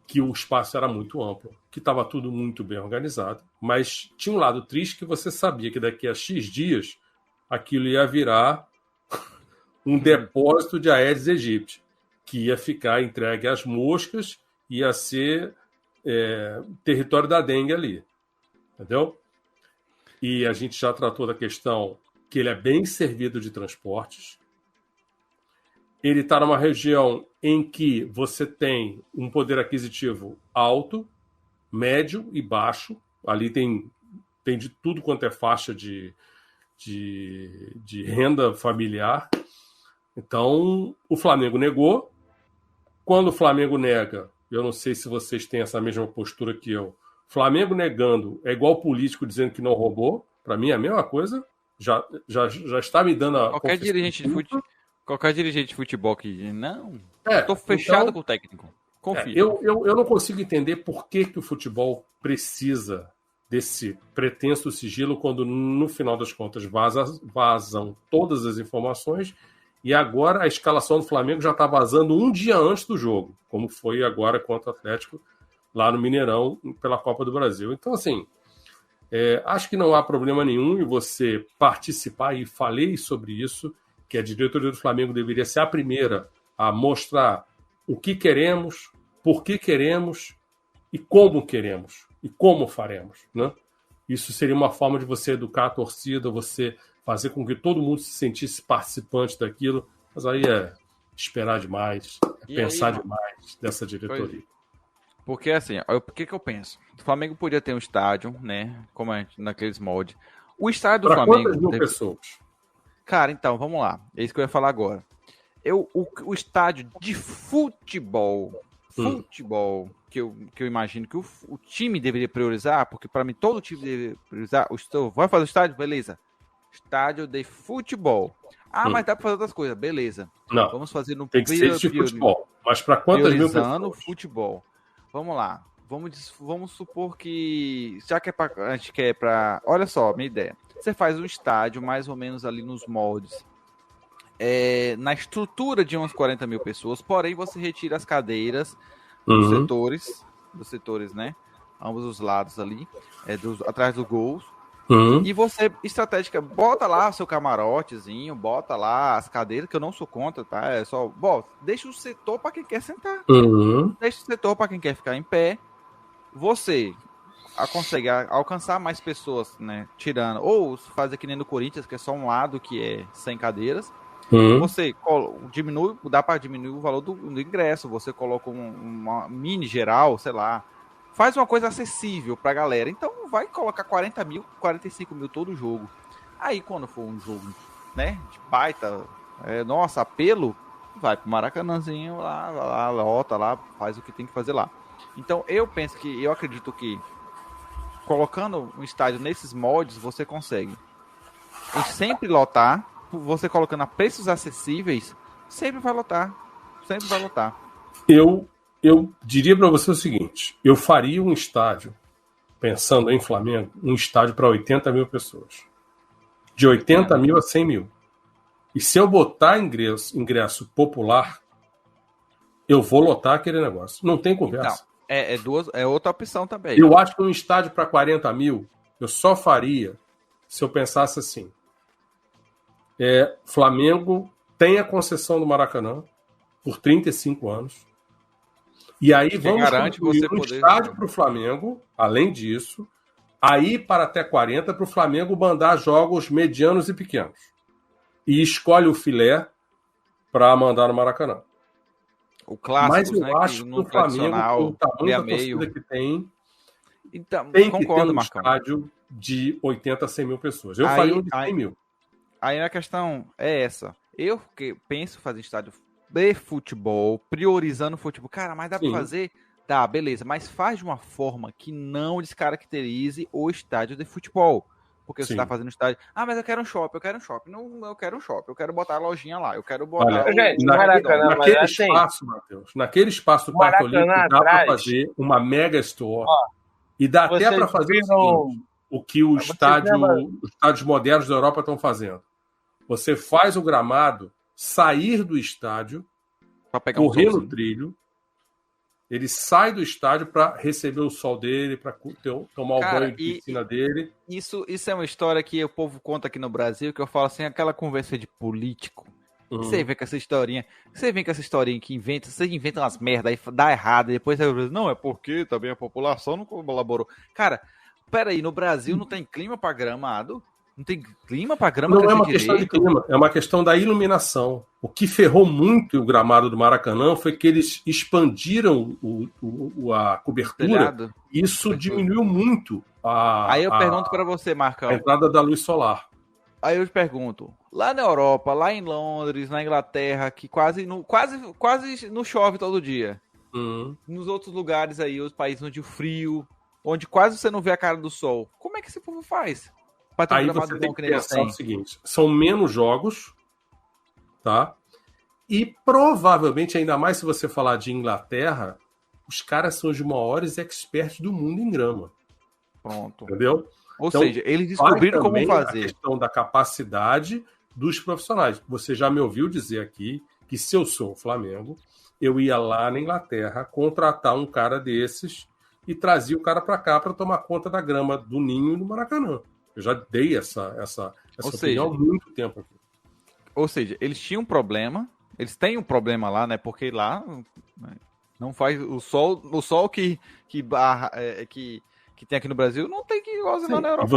que o espaço era muito amplo, que estava tudo muito bem organizado, mas tinha um lado triste que você sabia que daqui a X dias aquilo ia virar um depósito de Aedes aegypti, que ia ficar entregue às moscas, ia ser território da dengue ali, entendeu? E a gente já tratou da questão que ele é bem servido de transportes. Ele está numa região em que você tem um poder aquisitivo alto, médio e baixo. Ali tem de tudo quanto é faixa de renda familiar. Então, o Flamengo negou. Quando o Flamengo nega, eu não sei se vocês têm essa mesma postura que eu, Flamengo negando é igual político dizendo que não roubou. Para mim é a mesma coisa. Já está me dando a... Qualquer dirigente de futebol que diz, não, estou fechado com o técnico. Confia. Eu não consigo entender por que o futebol precisa desse pretenso sigilo quando, no final das contas, vazam todas as informações e agora a escalação do Flamengo já está vazando um dia antes do jogo, como foi agora contra o Atlético lá no Mineirão pela Copa do Brasil. Então, assim, acho que não há problema nenhum em você participar, e falei sobre isso, que a diretoria do Flamengo deveria ser a primeira a mostrar o que queremos, por que queremos e como faremos, né? Isso seria uma forma de você educar a torcida, você fazer com que todo mundo se sentisse participante daquilo, mas aí é esperar demais, pensar demais dessa diretoria. Porque assim, o que eu penso? O Flamengo podia ter um estádio, né, como naqueles moldes. O estádio do Flamengo... Quantas mil pessoas? Cara, então, vamos lá. É isso que eu ia falar agora. O estádio de futebol, que eu imagino que o time deveria priorizar, porque para mim todo time deveria priorizar. Vai fazer o estádio? Beleza. Estádio de futebol. Mas dá para fazer outras coisas. Beleza. Não. Vamos fazer no tem que ser de futebol. Mas para quantas mil pessoas? Futebol. Vamos lá. Vamos supor que já que a gente quer para, olha só, minha ideia. Você faz um estádio mais ou menos ali nos moldes, na estrutura de umas 40 mil pessoas, porém você retira as cadeiras dos setores, né? Ambos os lados ali, atrás dos gols. E você, bota lá o seu camarotezinho, bota lá as cadeiras, que eu não sou contra, tá? É só, deixa o setor para quem quer sentar. Deixa o setor para quem quer ficar em pé. Você consegue alcançar mais pessoas, né? Tirando, ou fazer que nem no Corinthians, que é só um lado que é sem cadeiras. Você dá para diminuir o valor do ingresso. Você coloca uma mini geral, sei lá. Faz uma coisa acessível pra galera. Então vai colocar 40 mil, 45 mil todo jogo. Aí quando for um jogo, né, de baita, apelo, vai pro Maracanãzinho lá, lota lá, faz o que tem que fazer lá. Então eu acredito que colocando um estádio nesses moldes, você consegue sempre lotar. Você colocando a preços acessíveis, sempre vai lotar. Eu diria para você o seguinte, eu faria um estádio, pensando em Flamengo, um estádio para 80 mil pessoas. De 80 mil a 100 mil. E se eu botar ingresso popular, eu vou lotar aquele negócio. Não tem conversa. Então, é outra opção também. Eu acho que um estádio para 40 mil, eu só faria se eu pensasse assim. Flamengo tem a concessão do Maracanã por 35 anos. E aí vamos construir um estádio para o Flamengo, além disso, aí para até 40 para o Flamengo mandar jogos medianos e pequenos. E escolhe o filé para mandar no Maracanã. O clássico, mas eu acho que o Flamengo, com o tamanho da torcida que tem que ter um estádio de 80 a 100 mil pessoas. Eu faria um de 100 mil. Aí a questão é essa. Eu penso fazer estádio de futebol, priorizando o futebol. Cara, mas dá pra fazer? Dá, beleza. Mas faz de uma forma que não descaracterize o estádio de futebol. porque você Sim. está fazendo estádio. Ah, mas eu quero um shopping, eu quero um shopping. Não, eu quero um shopping, eu quero botar a lojinha lá, eu quero botar Olha, Gente, McDonald's. naquele mas assim, espaço, Matheus, naquele espaço do o Parque Maracanã Olímpico dá para atrás, fazer uma mega store ó, e dá até vocês para fazer o viram. seguinte, o que Vocês lembram? os estádios modernos da Europa estão fazendo. Você faz o gramado sair do estádio, Pra pegar um correr no solzinho. trilho, ele sai do estádio para receber o sol dele, para tomar o Cara, banho de piscina dele. Isso é uma história que o povo conta aqui no Brasil, que eu falo assim, aquela conversa de político. Você vem com essa historinha, que inventa, você inventa umas merda, aí dá errado, e depois você diz, não, é porque também a população não colaborou. Cara, peraí, no Brasil não tem clima pra gramado? Não tem clima pra grama Não é crescer uma questão de direito? clima, é uma questão da iluminação. O que ferrou muito o gramado do Maracanã foi que eles expandiram a cobertura. Telhado? E isso diminuiu muito Aí eu pergunto pra você, a Marcão. entrada da luz solar. Aí eu te pergunto, lá na Europa, lá em Londres, na Inglaterra, que quase não chove todo dia. Nos outros lugares aí, os países onde o frio, onde quase você não vê a cara do sol. Como é que esse povo faz? Pra ter um Aí gramado você bom tem que nem eles pensar têm? o seguinte: são menos jogos, tá? E provavelmente, ainda mais se você falar de Inglaterra, os caras são os maiores experts do mundo em grama. Pronto. Entendeu? Ou Então, seja, eles descobriram vai como também fazer. A questão da capacidade dos profissionais. Você já me ouviu dizer aqui que se eu sou o Flamengo, eu ia lá na Inglaterra contratar um cara desses e trazia o cara para cá para tomar conta da grama do Ninho e do Maracanã. Eu já dei essa opinião há muito tempo aqui. Ou seja, eles tinham um problema, eles têm um problema lá, né? Porque lá não faz o sol que tem aqui no Brasil não tem que igual lá na Europa.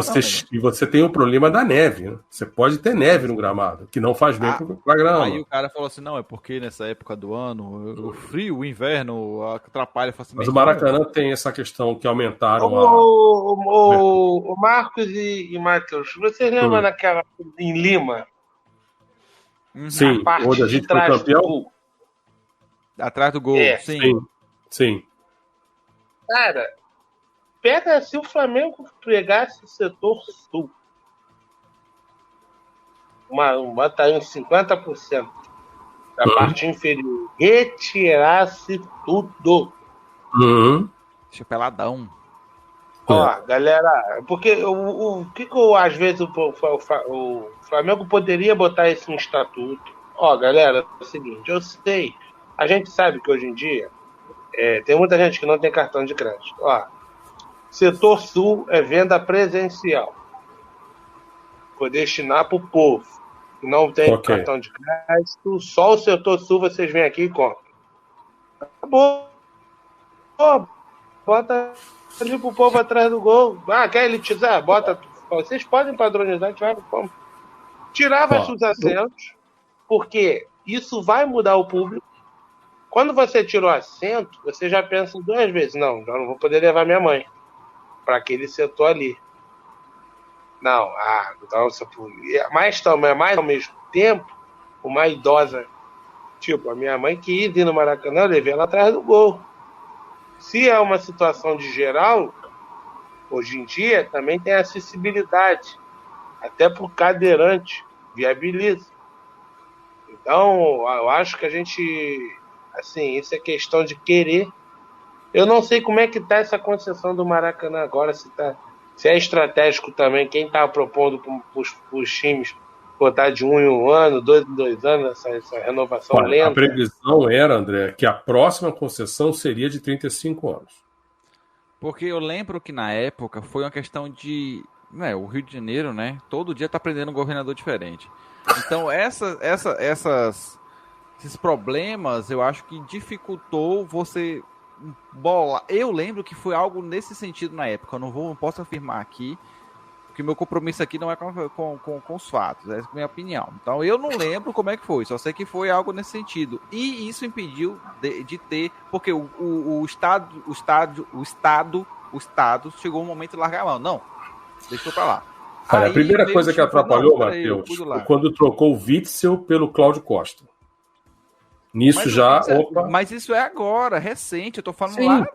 E você tem o problema da neve, né? Você pode ter neve no gramado, que não faz bem para a grama. Aí o cara falou assim, não, é porque nessa época do ano, o frio, o inverno atrapalha facilmente. Mas o Maracanã tem essa questão que aumentaram O Marcos e Matheus, vocês lembram naquela em Lima? Sim, onde a gente foi campeão? Atrás do gol, Sim. Cara, pega se o Flamengo pegasse o setor sul, bota aí uns 50% da parte inferior, retirasse tudo. Deixa peladão. Ó, galera, porque o que eu, às vezes o Flamengo poderia botar isso no estatuto? Ó, galera, é o seguinte, eu sei, a gente sabe que hoje em dia tem muita gente que não tem cartão de crédito. Ó, setor sul é venda presencial. Vou destinar para o povo que não tem cartão de crédito. Só o setor sul vocês vêm aqui e compram. Acabou. Bota ali pro povo atrás do gol. Quer elitizar? Bota. Vocês podem padronizar, tirava os assentos, porque isso vai mudar o público. Quando você tirou assento, você já pensa duas vezes. Não, já não vou poder levar minha mãe para aquele setor ali. Não, então, mas ao mesmo tempo, uma idosa, tipo, a minha mãe que ia ir no Maracanã, eu levei ela atrás do gol. Se é uma situação de geral, hoje em dia também tem acessibilidade, até para o cadeirante, viabiliza. Então, eu acho que a gente, assim, isso é questão de querer. Eu não sei como é que está essa concessão do Maracanã agora, se é estratégico também, quem está propondo para os times botar de 1 em 1 ano, 2 em 2 anos, essa renovação lenta. A previsão era, André, que a próxima concessão seria de 35 anos. Porque eu lembro que na época foi uma questão de... o Rio de Janeiro, né? Todo dia tá prendendo um governador diferente. Então esses problemas, eu acho que dificultou você bolar. Eu lembro que foi algo nesse sentido na época. Eu não posso afirmar aqui, porque meu compromisso aqui não é com os fatos, essa é a minha opinião. Então eu não lembro como é que foi, só sei que foi algo nesse sentido. E isso impediu de ter, porque o Estado chegou um momento de largar a mão. Não, deixou pra lá. Olha, a primeira coisa que atrapalhou, Matheus, foi quando trocou o Witzel pelo Cláudio Costa. Nisso Mas isso é agora, recente, eu tô falando lá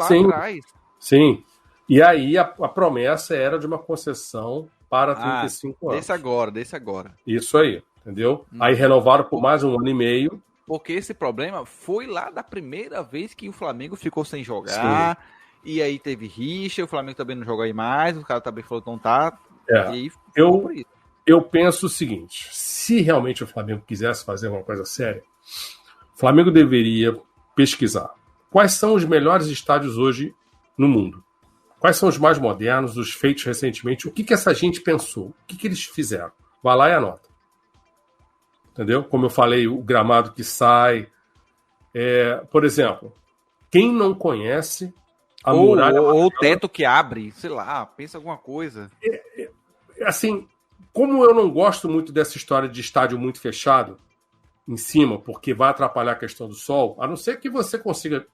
atrás. Sim. E aí a promessa era de uma concessão para 35 anos. Desse agora. Isso aí, entendeu? Aí renovaram por mais 1 ano e meio. Porque esse problema foi lá da primeira vez que o Flamengo ficou sem jogar. Sim. E aí teve rixa, o Flamengo também não jogou aí mais, o cara também falou que não tá. E aí eu penso o seguinte, se realmente o Flamengo quisesse fazer uma coisa séria, o Flamengo deveria pesquisar quais são os melhores estádios hoje no mundo. Quais são os mais modernos, os feitos recentemente, o que essa gente pensou, o que eles fizeram. Vai lá e anota. Entendeu? Como eu falei, o gramado que sai. Por exemplo, quem não conhece a muralha... Ou o teto que abre, sei lá, pensa alguma coisa. Assim, como eu não gosto muito dessa história de estádio muito fechado em cima, porque vai atrapalhar a questão do sol, a não ser que você consiga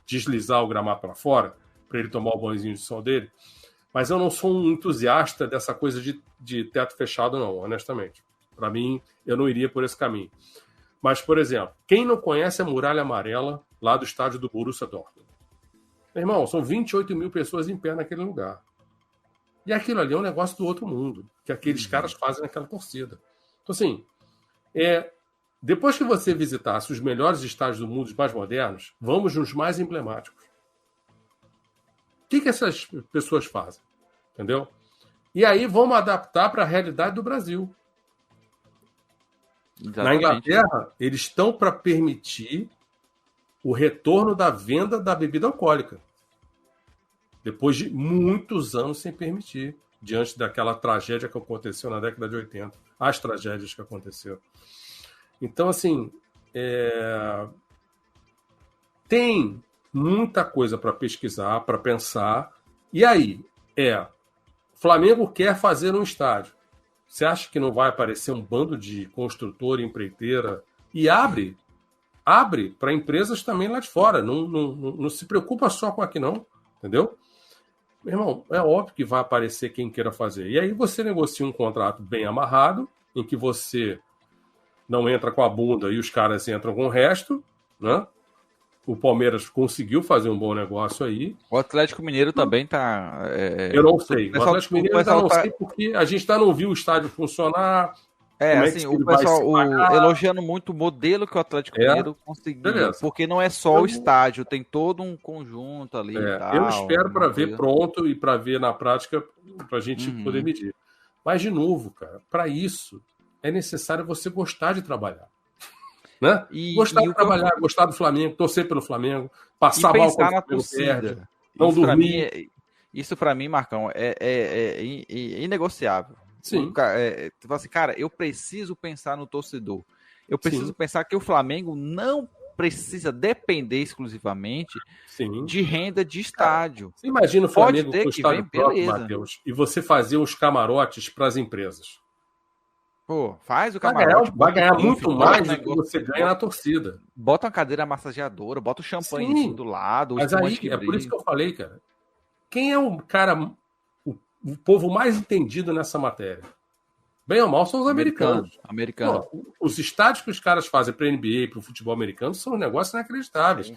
deslizar o gramado para fora, para ele tomar o banhozinho de sol dele, mas eu não sou um entusiasta dessa coisa de teto fechado, não, honestamente. Para mim, eu não iria por esse caminho. Mas, por exemplo, quem não conhece a Muralha Amarela, lá do estádio do Borussia Dortmund? Meu irmão, são 28 mil pessoas em pé naquele lugar. E aquilo ali é um negócio do outro mundo, que aqueles caras fazem naquela torcida. Então, assim, depois que você visitasse os melhores estádios do mundo, os mais modernos, vamos nos mais emblemáticos. O que essas pessoas fazem? Entendeu? E aí vamos adaptar para a realidade do Brasil. Exatamente. Na Inglaterra, eles estão para permitir o retorno da venda da bebida alcoólica. Depois de muitos anos sem permitir, diante daquela tragédia que aconteceu na década de 80. As tragédias que aconteceram. Então, assim, tem muita coisa para pesquisar, para pensar. E aí, o Flamengo quer fazer um estádio. Você acha que não vai aparecer um bando de construtor, empreiteira? E abre para empresas também lá de fora. Não se preocupa só com aqui, não. Entendeu? Meu irmão, é óbvio que vai aparecer quem queira fazer. E aí você negocia um contrato bem amarrado, em que você não entra com a bunda e os caras entram com o resto, né? O Palmeiras conseguiu fazer um bom negócio aí. O Atlético Mineiro também tá... Eu não sei. O Atlético Mineiro ainda não sei, porque a gente ainda não viu o estádio funcionar. Assim, o pessoal elogiando muito o modelo que o Atlético Mineiro conseguiu. Beleza. Porque não é só o estádio, tem todo um conjunto ali. Eu espero para ver pronto e para ver na prática, para a gente poder medir. Mas, de novo, cara, para isso é necessário você gostar de trabalhar. Né? Gostar de trabalhar, gostar do Flamengo, torcer pelo Flamengo, passar mal quando o Flamengo perde, não dormir. Isso para mim, Marcão, é inegociável. Sim. Tipo assim, cara, eu preciso pensar no torcedor. Eu preciso pensar que o Flamengo não precisa depender exclusivamente de renda de estádio. Cara, você imagina o Flamengo com o estádio próprio, Matheus, e você fazer os camarotes para as empresas. Pô, faz o camarote. Vai ganhar muito mais do que você ganha na torcida. Bota uma cadeira massageadora, bota o champanhe do lado. Mas aí, por isso que eu falei, cara. Quem é o cara, o povo mais entendido nessa matéria? Bem ou mal, são os americanos. Pô, os estádios que os caras fazem para a NBA, para o futebol americano, são negócios inacreditáveis.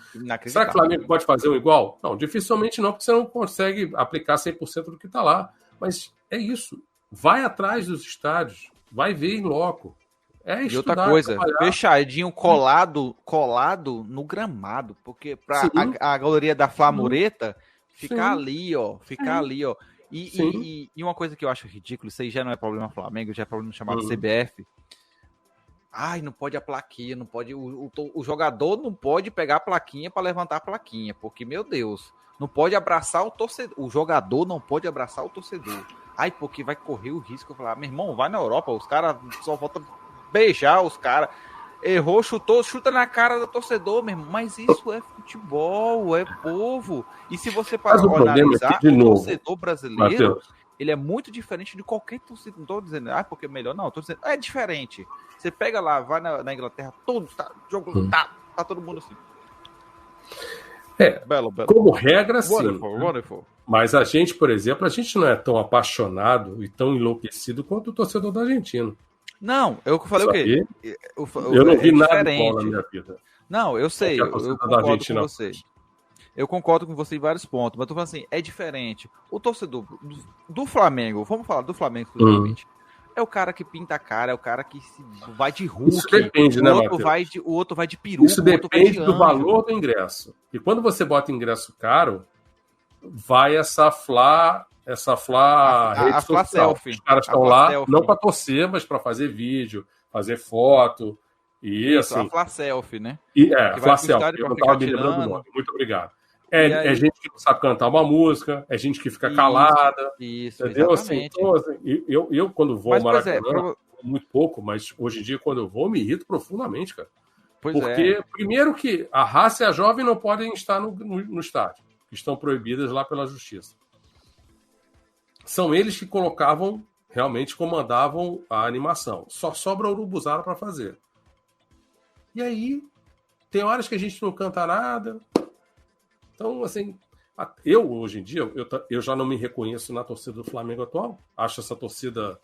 Será que o Flamengo pode fazer um igual? Não, dificilmente não, porque você não consegue aplicar 100% do que está lá. Mas é isso. Vai atrás dos estádios. Vai ver em loco. E outra coisa, fechadinho, colado no gramado, porque para a galeria da Flamureta ficar ali, ó. E uma coisa que eu acho ridículo, isso aí já não é problema Flamengo, já é problema chamado CBF. Ai, não pode a plaquinha, não pode. O jogador não pode pegar a plaquinha para levantar a plaquinha, porque, meu Deus, não pode abraçar o torcedor. O jogador não pode abraçar o torcedor. Ai, porque vai correr o risco. Eu falar, meu irmão, vai na Europa, os caras só voltam beijar os caras. Errou, chutou, chuta na cara do torcedor, meu irmão. Mas isso é futebol, é povo. E se você parar para analisar, o torcedor brasileiro, Mateus, ele é muito diferente de qualquer torcedor. Não estou dizendo, porque é melhor, não. Tô dizendo, é diferente. Você pega lá, vai na Inglaterra, todo tá todo mundo assim. Belo. Como regra, sim. Wonderful. Mas a gente, por exemplo, a gente não é tão apaixonado e tão enlouquecido quanto o torcedor do argentino. Não, eu falei o quê? Eu não vi nada de bola na minha vida. Não, eu sei, eu concordo com você. Eu concordo com você em vários pontos, mas eu tô falando assim, é diferente. O torcedor do Flamengo, vamos falar do Flamengo exclusivamente, é o cara que pinta a cara, é o cara que vai de Hulk. Isso depende, né, Matheus? O outro vai de peruca, isso depende do valor do ingresso. E quando você bota ingresso caro, vai essa flá a flá selfie. Os caras estão lá, selfie. Não para torcer, mas para fazer vídeo, fazer foto. E isso, assim, a flá selfie, né? A flá selfie, eu não estava me lembrando do nome. Muito obrigado. É gente que não sabe cantar uma música, é gente que fica calada. Isso, entendeu? exatamente. Assim, eu quando vou ao Maracanã, muito pouco, mas hoje em dia, quando eu vou, me irrito profundamente, cara. Porque, primeiro que a raça e a jovem não podem estar no estádio, que estão proibidas lá pela justiça. São eles que realmente comandavam a animação. Só sobra Urubuzara para fazer. E aí, tem horas que a gente não canta nada. Então, assim, eu, hoje em dia, eu já não me reconheço na torcida do Flamengo atual. Acho essa torcida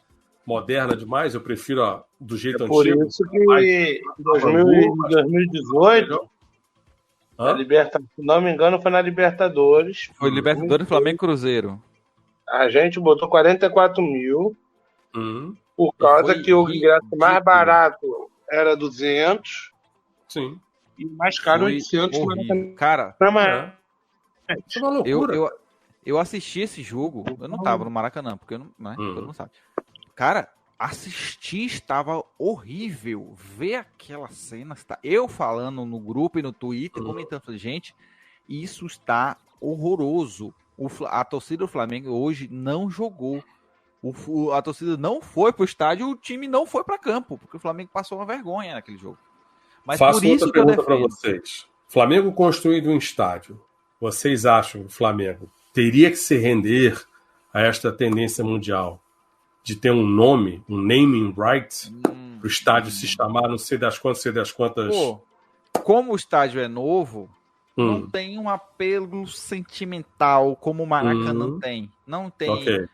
moderna demais. Eu prefiro do jeito antigo. Por isso que em 2018, se não me engano, foi na Libertadores. Foi Libertadores, Flamengo e Cruzeiro. A gente botou 44 mil, por causa que o ingresso mais barato era 200. Sim. E mais caro, 800. Cara, isso é uma loucura. Eu assisti esse jogo, eu não tava no Maracanã, porque todo mundo sabe. Cara, assistir estava horrível. Ver aquela cena, eu falando no grupo e no Twitter, comentando, gente, isso está horroroso. A torcida do Flamengo hoje não jogou. A torcida não foi pro estádio, o time não foi para campo, porque o Flamengo passou uma vergonha naquele jogo. Mas faço por isso outra pergunta para vocês. Flamengo construído um estádio. Vocês acham que o Flamengo teria que se render a esta tendência mundial de ter um nome, um naming right, para o estádio se chamar não sei das quantas... Pô, como o estádio é novo, não tem um apelo sentimental como o Maracanã tem. Não tem... Okay.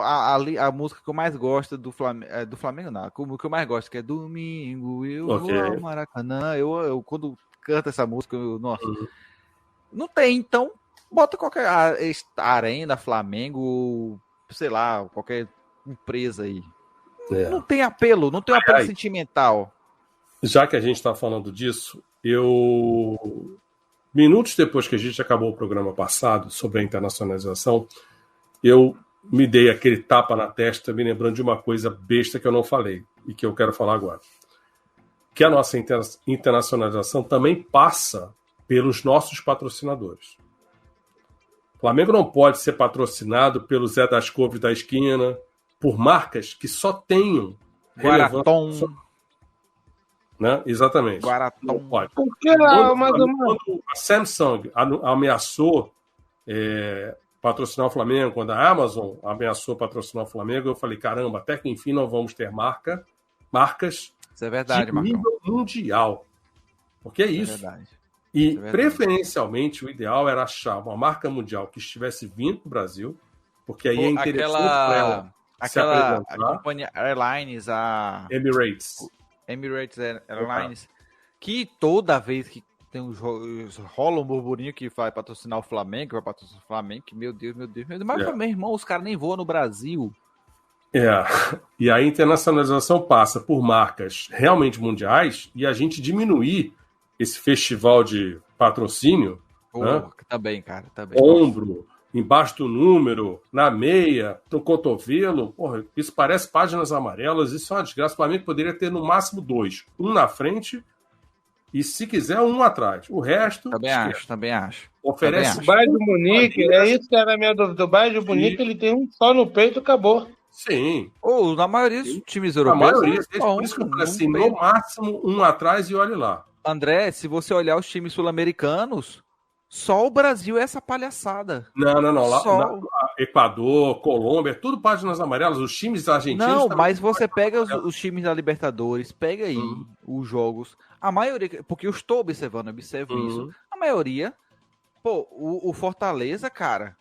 A música que eu mais gosto do Flamengo não, o que eu mais gosto, que é Domingo, eu vou ao Maracanã, eu quando canto essa música, nossa, não tem, então bota qualquer arena, Flamengo, sei lá, qualquer empresa aí, não tem apelo, não tem um apelo sentimental. Já que a gente está falando disso, minutos depois que a gente acabou o programa passado sobre a internacionalização, eu me dei aquele tapa na testa, me lembrando de uma coisa besta que eu não falei e que eu quero falar agora. Que a nossa internacionalização também passa pelos nossos patrocinadores. O Flamengo não pode ser patrocinado pelo Zé das Couves da esquina, por marcas que só tenham Guaraton. Né? Exatamente. Guaraton. Não pode. Por que lá, quando a Samsung ameaçou patrocinar o Flamengo, quando a Amazon ameaçou patrocinar o Flamengo, eu falei, caramba, até que enfim não vamos ter marcas isso é verdade, de nível mundial. Porque é isso. Verdade. E, preferencialmente, o ideal era achar uma marca mundial que estivesse vindo para o Brasil, porque aí é interessante para ela se apresentar. A companhia Airlines, a Emirates Airlines, que toda vez que tem rola um burburinho que vai patrocinar o Flamengo, que meu Deus. Mas, meu irmão, os caras nem voam no Brasil. E a internacionalização passa por marcas realmente mundiais e a gente diminuir esse festival de patrocínio. Né? Também, cara. Também. Ombro, embaixo do número, na meia, no cotovelo. Porra, isso parece páginas amarelas, isso é uma desgraça. O Flamengo poderia ter no máximo 2. Um na frente e, se quiser, um atrás. O resto... Também acho. Oferece... O Bayern de Munique, é isso que era a minha dúvida. O Bayern de Munique, ele tem um só no peito e acabou. Sim. Na maioria dos times europeus... Por isso que eu falei assim, no máximo, um atrás e olhe lá. André, se você olhar os times sul-americanos, só o Brasil é essa palhaçada. Não. Lá, Equador, Colômbia, tudo páginas amarelas. Os times argentinos... Não, mas você pega os times da Libertadores, pega aí os jogos. A maioria... Porque eu estou observo isso. A maioria... Pô, o Fortaleza, cara...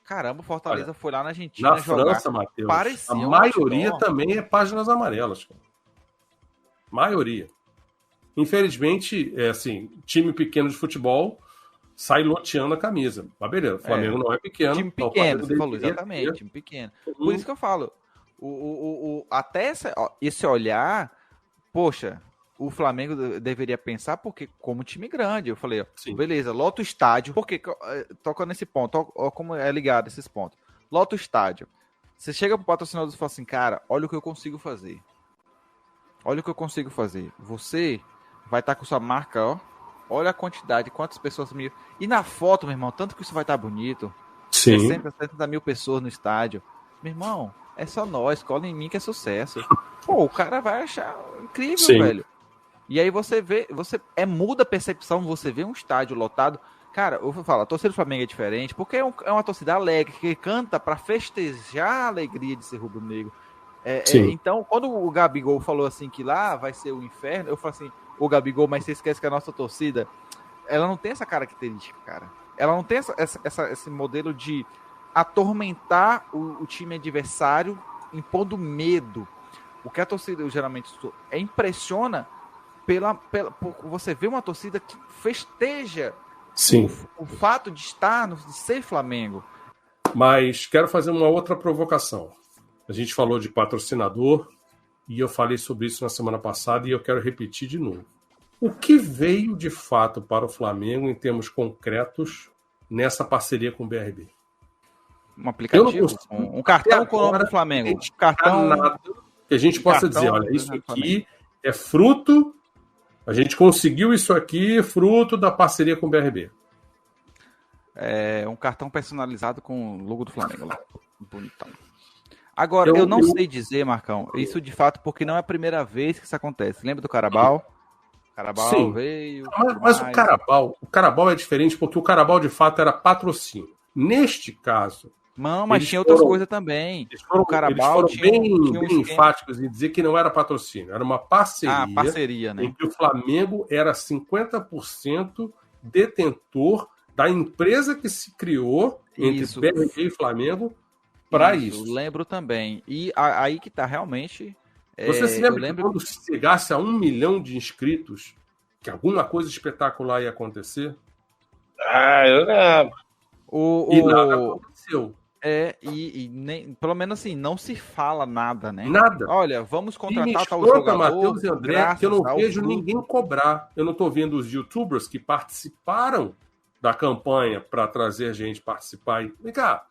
Caramba, o Fortaleza foi lá na Argentina na França, Matheus, a maioria também é páginas amarelas. Cara. Maioria. Infelizmente, time pequeno de futebol sai loteando a camisa. Mas beleza, o Flamengo não é pequeno. Time então pequeno, você falou, exatamente, time pequeno. Por isso que eu falo, até esse olhar, poxa, o Flamengo deveria pensar, porque como time grande, eu falei, beleza, lota o estádio, porque, toca nesse ponto, ó como é ligado esses pontos, lota o estádio, você chega pro patrocinador e fala assim, cara, olha o que eu consigo fazer, você vai estar com sua marca, ó, olha a quantidade, quantas pessoas me... E na foto, meu irmão, tanto que isso vai estar bonito, 60, 70 mil pessoas no estádio, meu irmão, é só nós, cola em mim que é sucesso. Pô, o cara vai achar incrível, velho. E aí você vê, muda a percepção, você vê um estádio lotado. Cara, eu vou falar, a torcida do Flamengo é diferente, porque é uma torcida alegre, que canta pra festejar a alegria de ser rubro-negro. Então, quando o Gabigol falou assim que lá vai ser o inferno, eu falo assim, ô Gabigol, mas você esquece que a nossa torcida, ela não tem essa característica, cara. Ela não tem esse modelo de atormentar o time adversário impondo medo. O que a torcida geralmente impressiona por você ver uma torcida que festeja o fato de de ser Flamengo. Mas quero fazer uma outra provocação. A gente falou de patrocinador e eu falei sobre isso na semana passada e eu quero repetir de novo. O que veio de fato para o Flamengo em termos concretos nessa parceria com o BRB? Um aplicativo? Um cartão com o nome do Flamengo. Cartão nada que a gente possa dizer, olha, isso aqui é fruto, a gente conseguiu isso aqui fruto da parceria com o BRB. É um cartão personalizado com o logo do Flamengo lá. Bonitão. Agora, eu não sei dizer, Marcão, isso de fato, porque não é a primeira vez que isso acontece. Lembra do Carabao? Carabao veio... Mas o Carabao é diferente, porque o Carabao de fato era patrocínio. Neste caso... Não, mas tinha outras coisas também. O Carabao eles foram bem enfáticos em dizer que não era patrocínio, era uma parceria, né? Em que o Flamengo era 50% detentor da empresa que se criou entre BRB e Flamengo para isso. Lembro também. E aí que tá realmente... Você se lembra que quando chegasse a 1 milhão de inscritos, que alguma coisa espetacular ia acontecer? Eu lembro. E nada aconteceu. Nem, pelo menos assim, não se fala nada, né? Nada. Olha, vamos contratar tal jogador, Matheus e André, que eu não vejo ninguém cobrar. Eu não estou vendo os youtubers que participaram da campanha para trazer gente participar. Vem cá,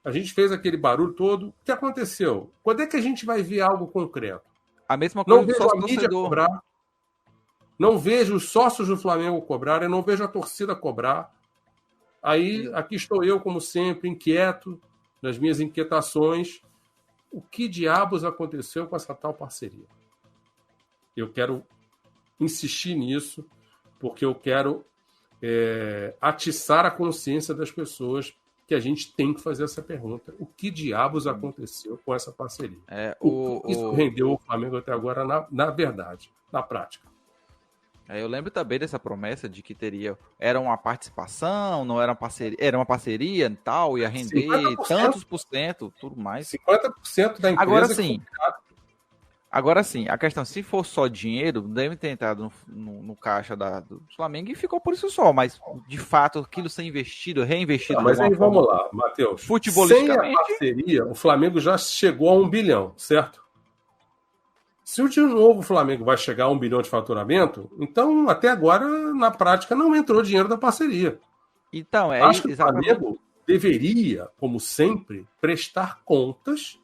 a gente fez aquele barulho todo. O que aconteceu? Quando é que a gente vai ver algo concreto? A mesma coisa não vejo a mídia cobrar. Não vejo os sócios do Flamengo cobrar. Eu não vejo a torcida cobrar. Aí, aqui estou eu, como sempre, inquieto, nas minhas inquietações. O que diabos aconteceu com essa tal parceria? Eu quero insistir nisso, porque eu quero atiçar a consciência das pessoas que a gente tem que fazer essa pergunta. O que diabos aconteceu com essa parceria? Isso rendeu o Flamengo até agora, na verdade, na prática. Eu lembro também dessa promessa de que era uma participação, não era uma parceria, era uma parceria e tal, ia render 50%, tantos por cento, tudo mais. 50% da empresa. Agora sim, a questão, se for só dinheiro, deve ter entrado no caixa do Flamengo e ficou por isso só, mas de fato aquilo ser reinvestido. Mas aí vamos lá, Matheus. Sem a parceria, o Flamengo já chegou a 1 bilhão, certo? Se de novo o Flamengo vai chegar a 1 bilhão de faturamento, então até agora, na prática, não entrou dinheiro da parceria. Então, acho que o Flamengo deveria, como sempre, prestar contas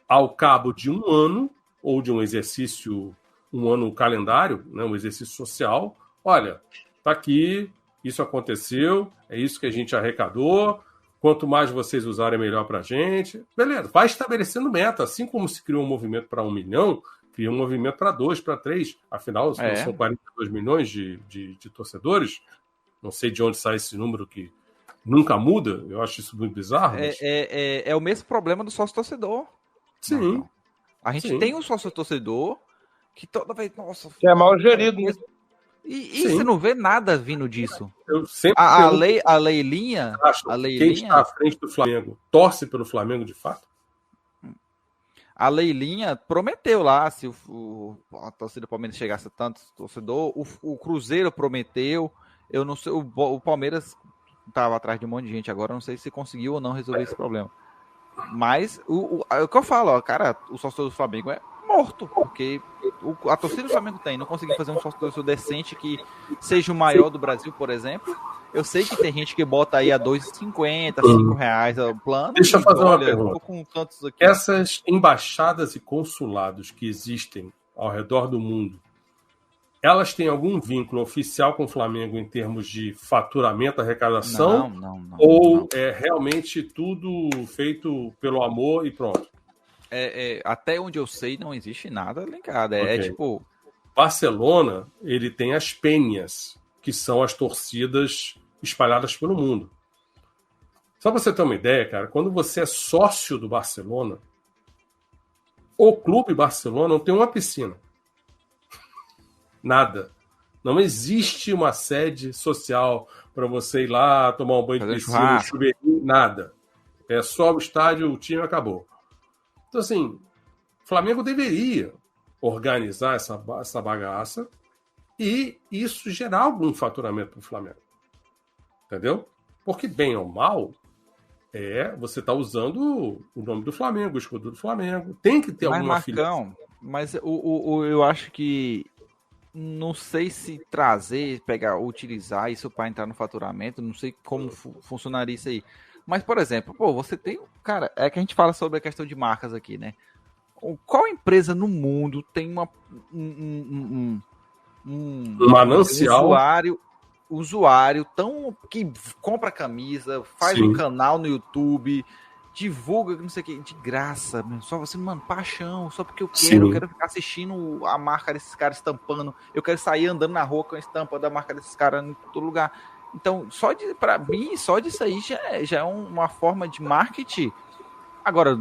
ao cabo de um ano, ou de um exercício, um ano calendário, né, um exercício social. Olha, tá aqui, isso aconteceu, é isso que a gente arrecadou, quanto mais vocês usarem, melhor pra gente. Beleza, vai estabelecendo meta, assim como se criou um movimento para 1 milhão, cria um movimento para 2, para 3, afinal são 42 milhões de torcedores, não sei de onde sai esse número que nunca muda, eu acho isso muito bizarro. Mas... É o mesmo problema do sócio-torcedor. Sim. Não. A gente tem um sócio-torcedor que toda vez, nossa... Que é mal gerido. E você não vê nada vindo disso. Eu sempre a Leilinha... Quem está à frente do Flamengo torce pelo Flamengo de fato? A Leilinha prometeu lá, se a torcida do Palmeiras chegasse a tanto torcedor, o Cruzeiro prometeu, Eu não sei, o Palmeiras estava atrás de um monte de gente agora, não sei se conseguiu ou não resolver esse problema. Mas o que eu falo, ó, cara, o sócio do Flamengo é morto, porque a torcida do Flamengo não conseguiu fazer um sócio decente que seja o maior do Brasil, por exemplo. Eu sei que tem gente que bota aí a R$2,50, R$5 o plano. Deixa eu fazer uma pergunta. Tô com tantos aqui. Essas embaixadas e consulados que existem ao redor do mundo, elas têm algum vínculo oficial com o Flamengo em termos de faturamento, arrecadação? Não. Ou é realmente tudo feito pelo amor e pronto? Até onde eu sei, não existe nada linkado. É tipo... Barcelona, ele tem as penhas, que são as torcidas espalhadas pelo mundo. Só para você ter uma ideia, cara, quando você é sócio do Barcelona, o Clube Barcelona não tem uma piscina. Nada. Não existe uma sede social para você ir lá tomar um banho de piscina, chuveirinho, nada. É só o estádio, o time acabou. Então, assim, o Flamengo deveria organizar essa bagaça e isso gerar algum faturamento para o Flamengo. Entendeu? Porque, bem ou mal, você está usando o nome do Flamengo, o escudo do Flamengo. Tem que ter alguma filiação. Mas eu acho que não sei se utilizar isso para entrar no faturamento, não sei como funcionaria isso aí. Mas, por exemplo, você tem... Cara, é que a gente fala sobre a questão de marcas aqui, né? Qual empresa no mundo tem um manancial... usuário que compra camisa, faz um canal no YouTube, divulga, não sei o que, de graça, só você, mano, paixão, só porque eu quero ficar assistindo a marca desses caras estampando, eu quero sair andando na rua com a estampa da marca desses caras em todo lugar. Então, pra mim, só disso aí já é uma forma de marketing. Agora,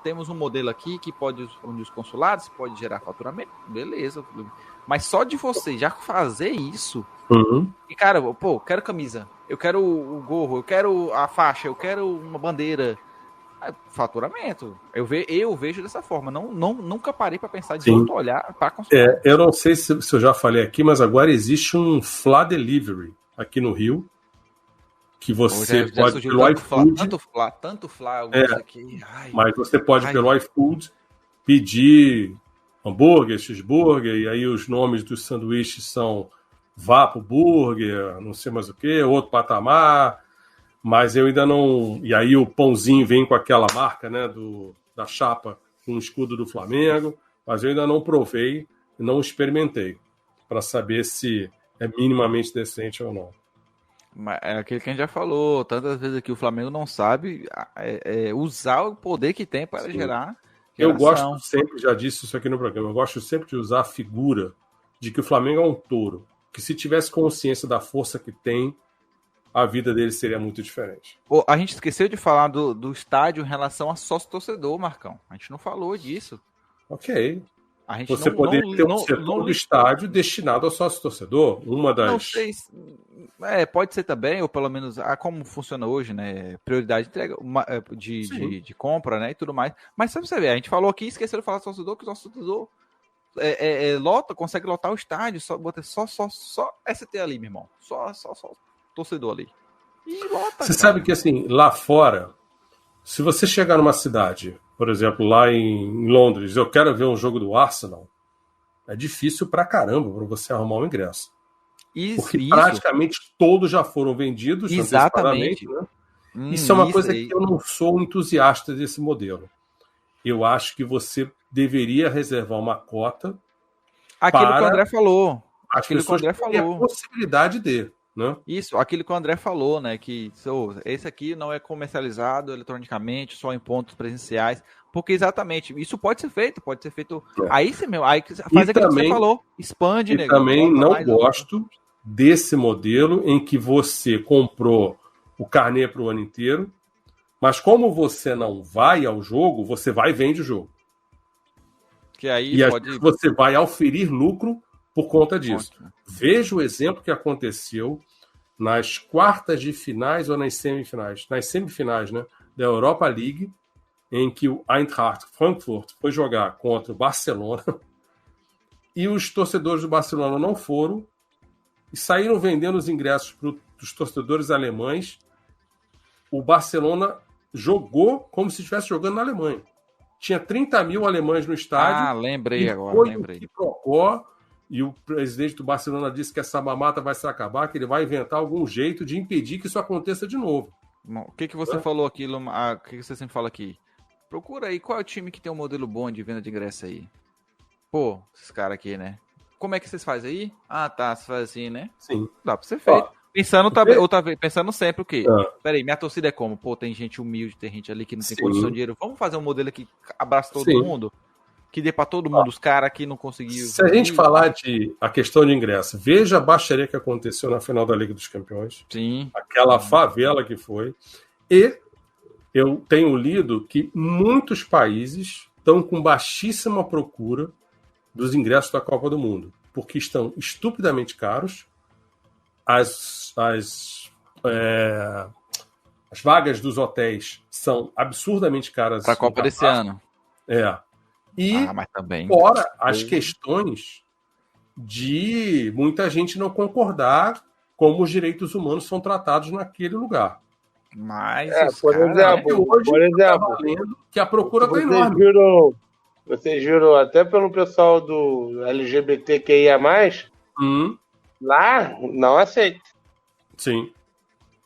temos um modelo aqui que pode unir os consulados, pode gerar faturamento, beleza. Mas só de você já fazer isso, e cara, quero camisa, eu quero o gorro, eu quero a faixa, eu quero uma bandeira, faturamento. Eu vejo dessa forma. Nunca parei para pensar de outro olhar para consumir. Eu não sei se eu já falei aqui, mas agora existe um Fla Delivery aqui no Rio, que você pode pelo iFood, tanto Fla aqui. Mas você pode pelo iFood pedir hambúrguer, cheeseburger, e aí os nomes dos sanduíches são Vapo Burger, não sei mais o que, outro patamar, mas eu ainda não... E aí o pãozinho vem com aquela marca, né, da chapa com o escudo do Flamengo, mas eu ainda não provei, não experimentei, para saber se é minimamente decente ou não. É aquilo que a gente já falou tantas vezes aqui, o Flamengo não sabe usar o poder que tem para gerar. Eu gosto sempre, já disse isso aqui no programa, eu gosto sempre de usar a figura de que o Flamengo é um touro, que se tivesse consciência da força que tem, a vida dele seria muito diferente. A gente esqueceu de falar do estádio em relação a sócio-torcedor, Marcão. A gente não falou disso. Ok. Você poderia ter um setor do estádio destinado ao sócio-torcedor. Uma das... Não sei. Pode ser também, ou pelo menos como funciona hoje, né? Prioridade de entrega, de compra, né? E tudo mais. Mas sabe você ver, a gente falou aqui, esqueceu de falar do sócio-torcedor, que o sócio-torcedor consegue lotar o estádio, só ST ali, meu irmão. Só torcedor ali. E lota. Você sabe que, assim, lá fora, se você chegar numa cidade, por exemplo, lá em Londres, eu quero ver um jogo do Arsenal, é difícil pra caramba pra você arrumar um ingresso. Porque praticamente todos já foram vendidos. Exatamente. Né? Isso é uma coisa que eu não sou entusiasta desse modelo. Eu acho que você deveria reservar uma cota aquilo que o André falou. Aquilo que o André falou. A possibilidade de... Né? Isso, aquilo que o André falou, né? Que esse aqui não é comercializado eletronicamente, só em pontos presenciais. Porque exatamente, isso pode ser feito. Aí você faz aquilo que você falou, expande, né? Também não gosto desse modelo em que você comprou o carnê para o ano inteiro, mas como você não vai ao jogo, você vai e vende o jogo. Que aí você vai auferir lucro por conta disso. Veja o exemplo que aconteceu nas quartas de finais ou nas semifinais. Nas semifinais, né, da Europa League, em que o Eintracht Frankfurt foi jogar contra o Barcelona e os torcedores do Barcelona não foram e saíram vendendo os ingressos para os torcedores alemães. O Barcelona jogou como se estivesse jogando na Alemanha. Tinha 30 mil alemães no estádio. Ah, lembrei agora, lembrei. E o presidente do Barcelona disse que essa mamata vai se acabar, que ele vai inventar algum jeito de impedir que isso aconteça de novo. O que você falou aqui, o que você sempre fala aqui? Procura aí qual é o time que tem um modelo bom de venda de ingresso aí. Pô, esses caras aqui, né? Como é que vocês fazem aí? Ah, tá, você faz assim, né? Sim. Dá pra ser feito. Pensando sempre o quê? Peraí, minha torcida é como? Pô, tem gente humilde, tem gente ali que não tem condição de dinheiro. Vamos fazer um modelo que abraça todo mundo? Que dê pra todo mundo, os caras que não conseguiram. Se a gente falar de a questão de ingresso, veja a baixaria que aconteceu na final da Liga dos Campeões. Sim. Aquela favela que foi. E eu tenho lido que muitos países estão com baixíssima procura dos ingressos da Copa do Mundo, porque estão estupidamente caros. As vagas dos hotéis são absurdamente caras. Para a Copa desse ano. E mas também, fora as questões de muita gente não concordar como os direitos humanos são tratados naquele lugar. Mas, por exemplo, que a procura está enorme. Vocês viram até pelo pessoal do LGBTQIA+, lá não aceita. Sim.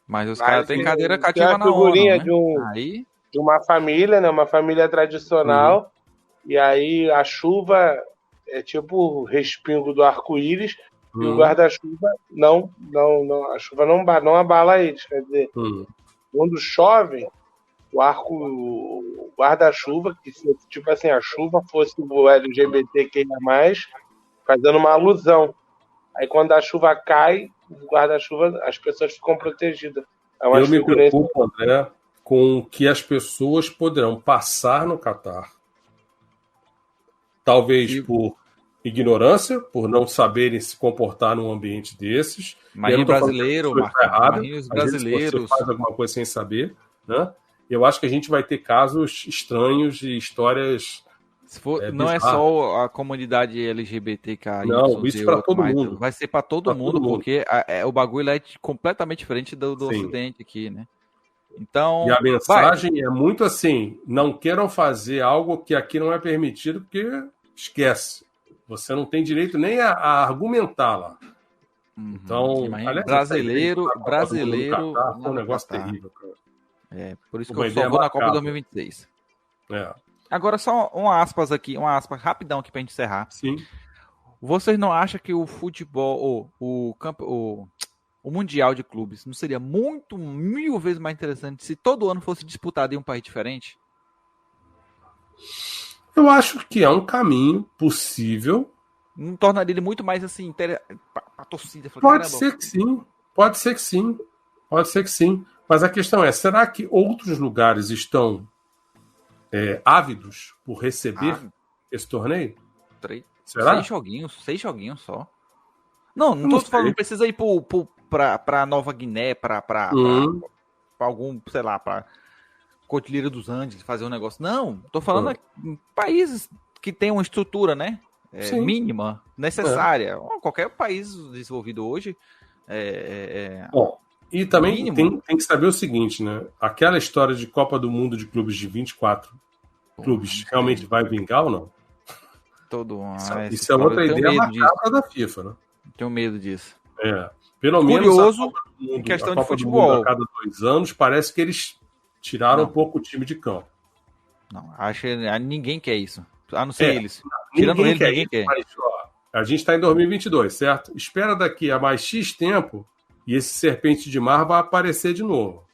Mas os caras têm cadeira cativa na ONU, né? De uma família, né? Uma família tradicional. E aí a chuva é tipo o respingo do arco-íris. E o guarda-chuva a chuva não abala eles. Quer dizer, quando chove, o guarda-chuva, que se tipo assim, a chuva fosse o LGBTQIA+, fazendo uma alusão. Aí quando a chuva cai, o guarda-chuva, as pessoas ficam protegidas. Eu me preocupo, André, com o que as pessoas poderão passar no Catar. Talvez por ignorância, por não saberem se comportar num ambiente desses. Marinho brasileiro, Marinhos brasileiros. Você faz alguma coisa sem saber, né? Eu acho que a gente vai ter casos estranhos e histórias. Não é só a comunidade LGBTQI. Não, isso para todo mundo. Vai ser para todo mundo, porque o bagulho é completamente diferente do Ocidente aqui, né? Então, e a mensagem é muito assim: não queiram fazer algo que aqui não é permitido, porque esquece. Você não tem direito nem a argumentar lá. Então, brasileiro é um negócio terrível, cara. Por isso que eu só vou na Copa 2026. Agora, só uma aspas rapidão aqui pra gente encerrar. Sim. Vocês não acham que o futebol, o Mundial de Clubes, não seria muito, 1000 vezes mais interessante se todo ano fosse disputado em um país diferente? Eu acho que é um caminho possível. Não tornaria ele muito mais assim, pra torcida? Pode ser que sim. Mas a questão é, será que outros lugares estão ávidos por receber esse torneio? Será? 6 joguinhos só. Não tô falando, não precisa ir pra Nova Guiné, pra algum, sei lá, pra Cordilheira dos Andes, fazer um negócio. Não, tô falando em países que tem uma estrutura, né? Mínima, necessária. Qualquer país desenvolvido hoje Bom, e também tem que saber o seguinte, né? Aquela história de Copa do Mundo de clubes de 24 clubes realmente vai vingar ou não? Isso é outra ideia macabra da FIFA, né? Tenho medo disso. Pelo curioso, menos em questão de futebol. A cada 2 anos, parece que eles tiraram um pouco o time de campo. Não, acho que ninguém quer isso. A não ser eles. Tirando eles, ninguém quer. Mas, a gente está em 2022, certo? Espera daqui a mais X tempo e esse serpente de mar vai aparecer de novo.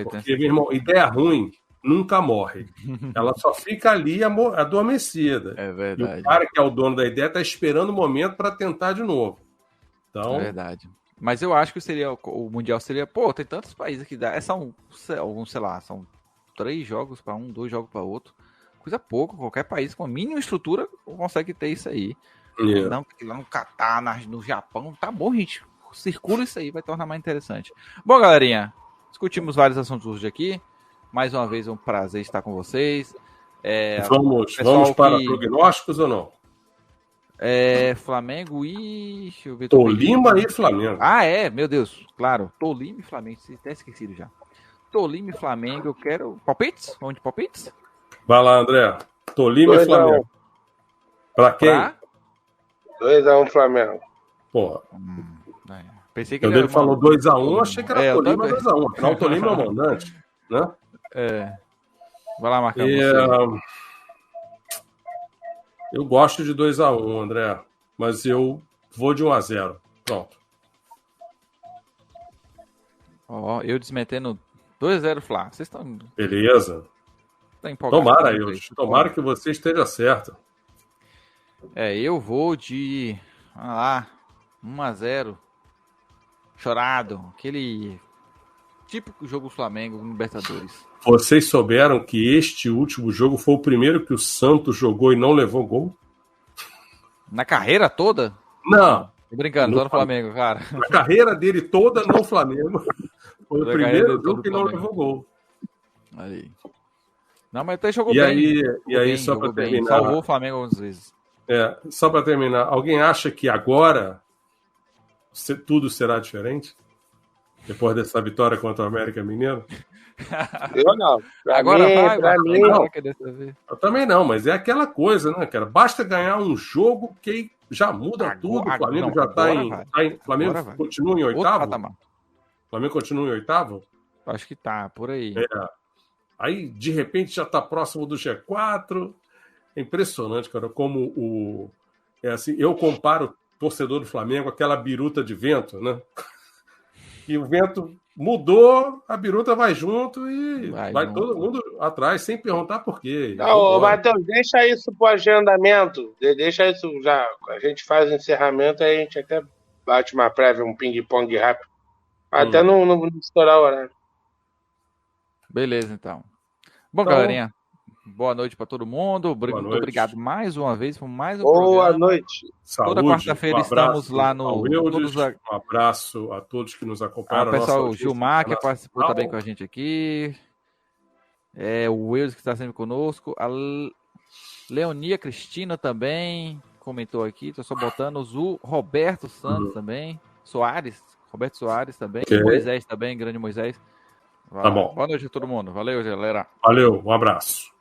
Porque, meu irmão, ideia ruim nunca morre. Ela só fica ali adormecida. É verdade. E o cara que é o dono da ideia está esperando o momento para tentar de novo. Então... É verdade. Mas eu acho que o Mundial seria... tem tantos países que dá... São 3 jogos para um, 2 jogos para outro. Coisa pouco. Qualquer país com a mínima estrutura consegue ter isso aí. Não, lá no Catar, no Japão, tá bom, gente. Circula isso aí, vai tornar mais interessante. Bom, galerinha, discutimos vários assuntos hoje aqui. Mais uma vez, é um prazer estar com vocês. Vamos para prognósticos ou não? Flamengo e... Deixa eu ver. Tolima e Flamengo. Ah, meu Deus. Claro. Tolima e Flamengo. Até esquecido já. Tolima e Flamengo. Eu quero... Palpites? Vamos de palpites? Vai lá, André. Tolima e Flamengo. Pra quem? 2x1 Flamengo. Pô. Pensei que Quando ele falou 2x1, achei que era Tolima 2x1. Afinal, o Tolima é o mandante, né? Vai lá, Marcão. Eu gosto de 2x1, André. Mas eu vou de 1x0. Pronto. Eu desmetendo 2x0 Flá. Vocês estão... Beleza. Tomara, Ilson. Tomara que você esteja certo. Eu vou de... Vamos lá. 1x0. Chorado. Aquele típico jogo Flamengo no Libertadores. Vocês souberam que este último jogo foi o primeiro que o Santos jogou e não levou gol? Na carreira toda? Não. Tô brincando, só no Flamengo, cara. Na carreira dele toda no Flamengo. Foi o primeiro jogo que não levou gol. Aí. Não, mas até jogou bem. E aí, só para terminar... Salvou o Flamengo algumas vezes. Só para terminar. Alguém acha que agora tudo será diferente? Depois dessa vitória contra o América Mineiro? Eu não. Agora mim, não. Eu também não, mas é aquela coisa, né, cara? Basta ganhar um jogo que já muda tudo. O Flamengo já está em... Flamengo continua em oitavo? Flamengo continua em oitavo? Acho que tá, por aí. Aí, de repente, já está próximo do G4. É impressionante, cara, como assim, eu comparo o torcedor do Flamengo com aquela biruta de vento, né? E o vento mudou, a biruta vai junto e vai todo mundo atrás, sem perguntar por quê. Não, Matheus, deixa isso pro agendamento. Deixa isso já. A gente faz o encerramento, aí a gente até bate uma prévia, um ping-pong rápido. Até não estourar o horário. Beleza, então. Bom, galerinha, boa noite para todo mundo. Muito obrigado mais uma vez por mais um programa. Boa noite. Saúde, toda quarta-feira estamos lá no... Um abraço a todos que nos acompanharam. O pessoal, Gilmar, que participou também com a gente aqui. O Eudes, que está sempre conosco. A Leonia Cristina também comentou aqui. Estou só botando o Roberto Santos também. Roberto Soares também. Okay. Moisés também, grande Moisés. Tá bom. Boa noite a todo mundo. Valeu, galera. Valeu, um abraço.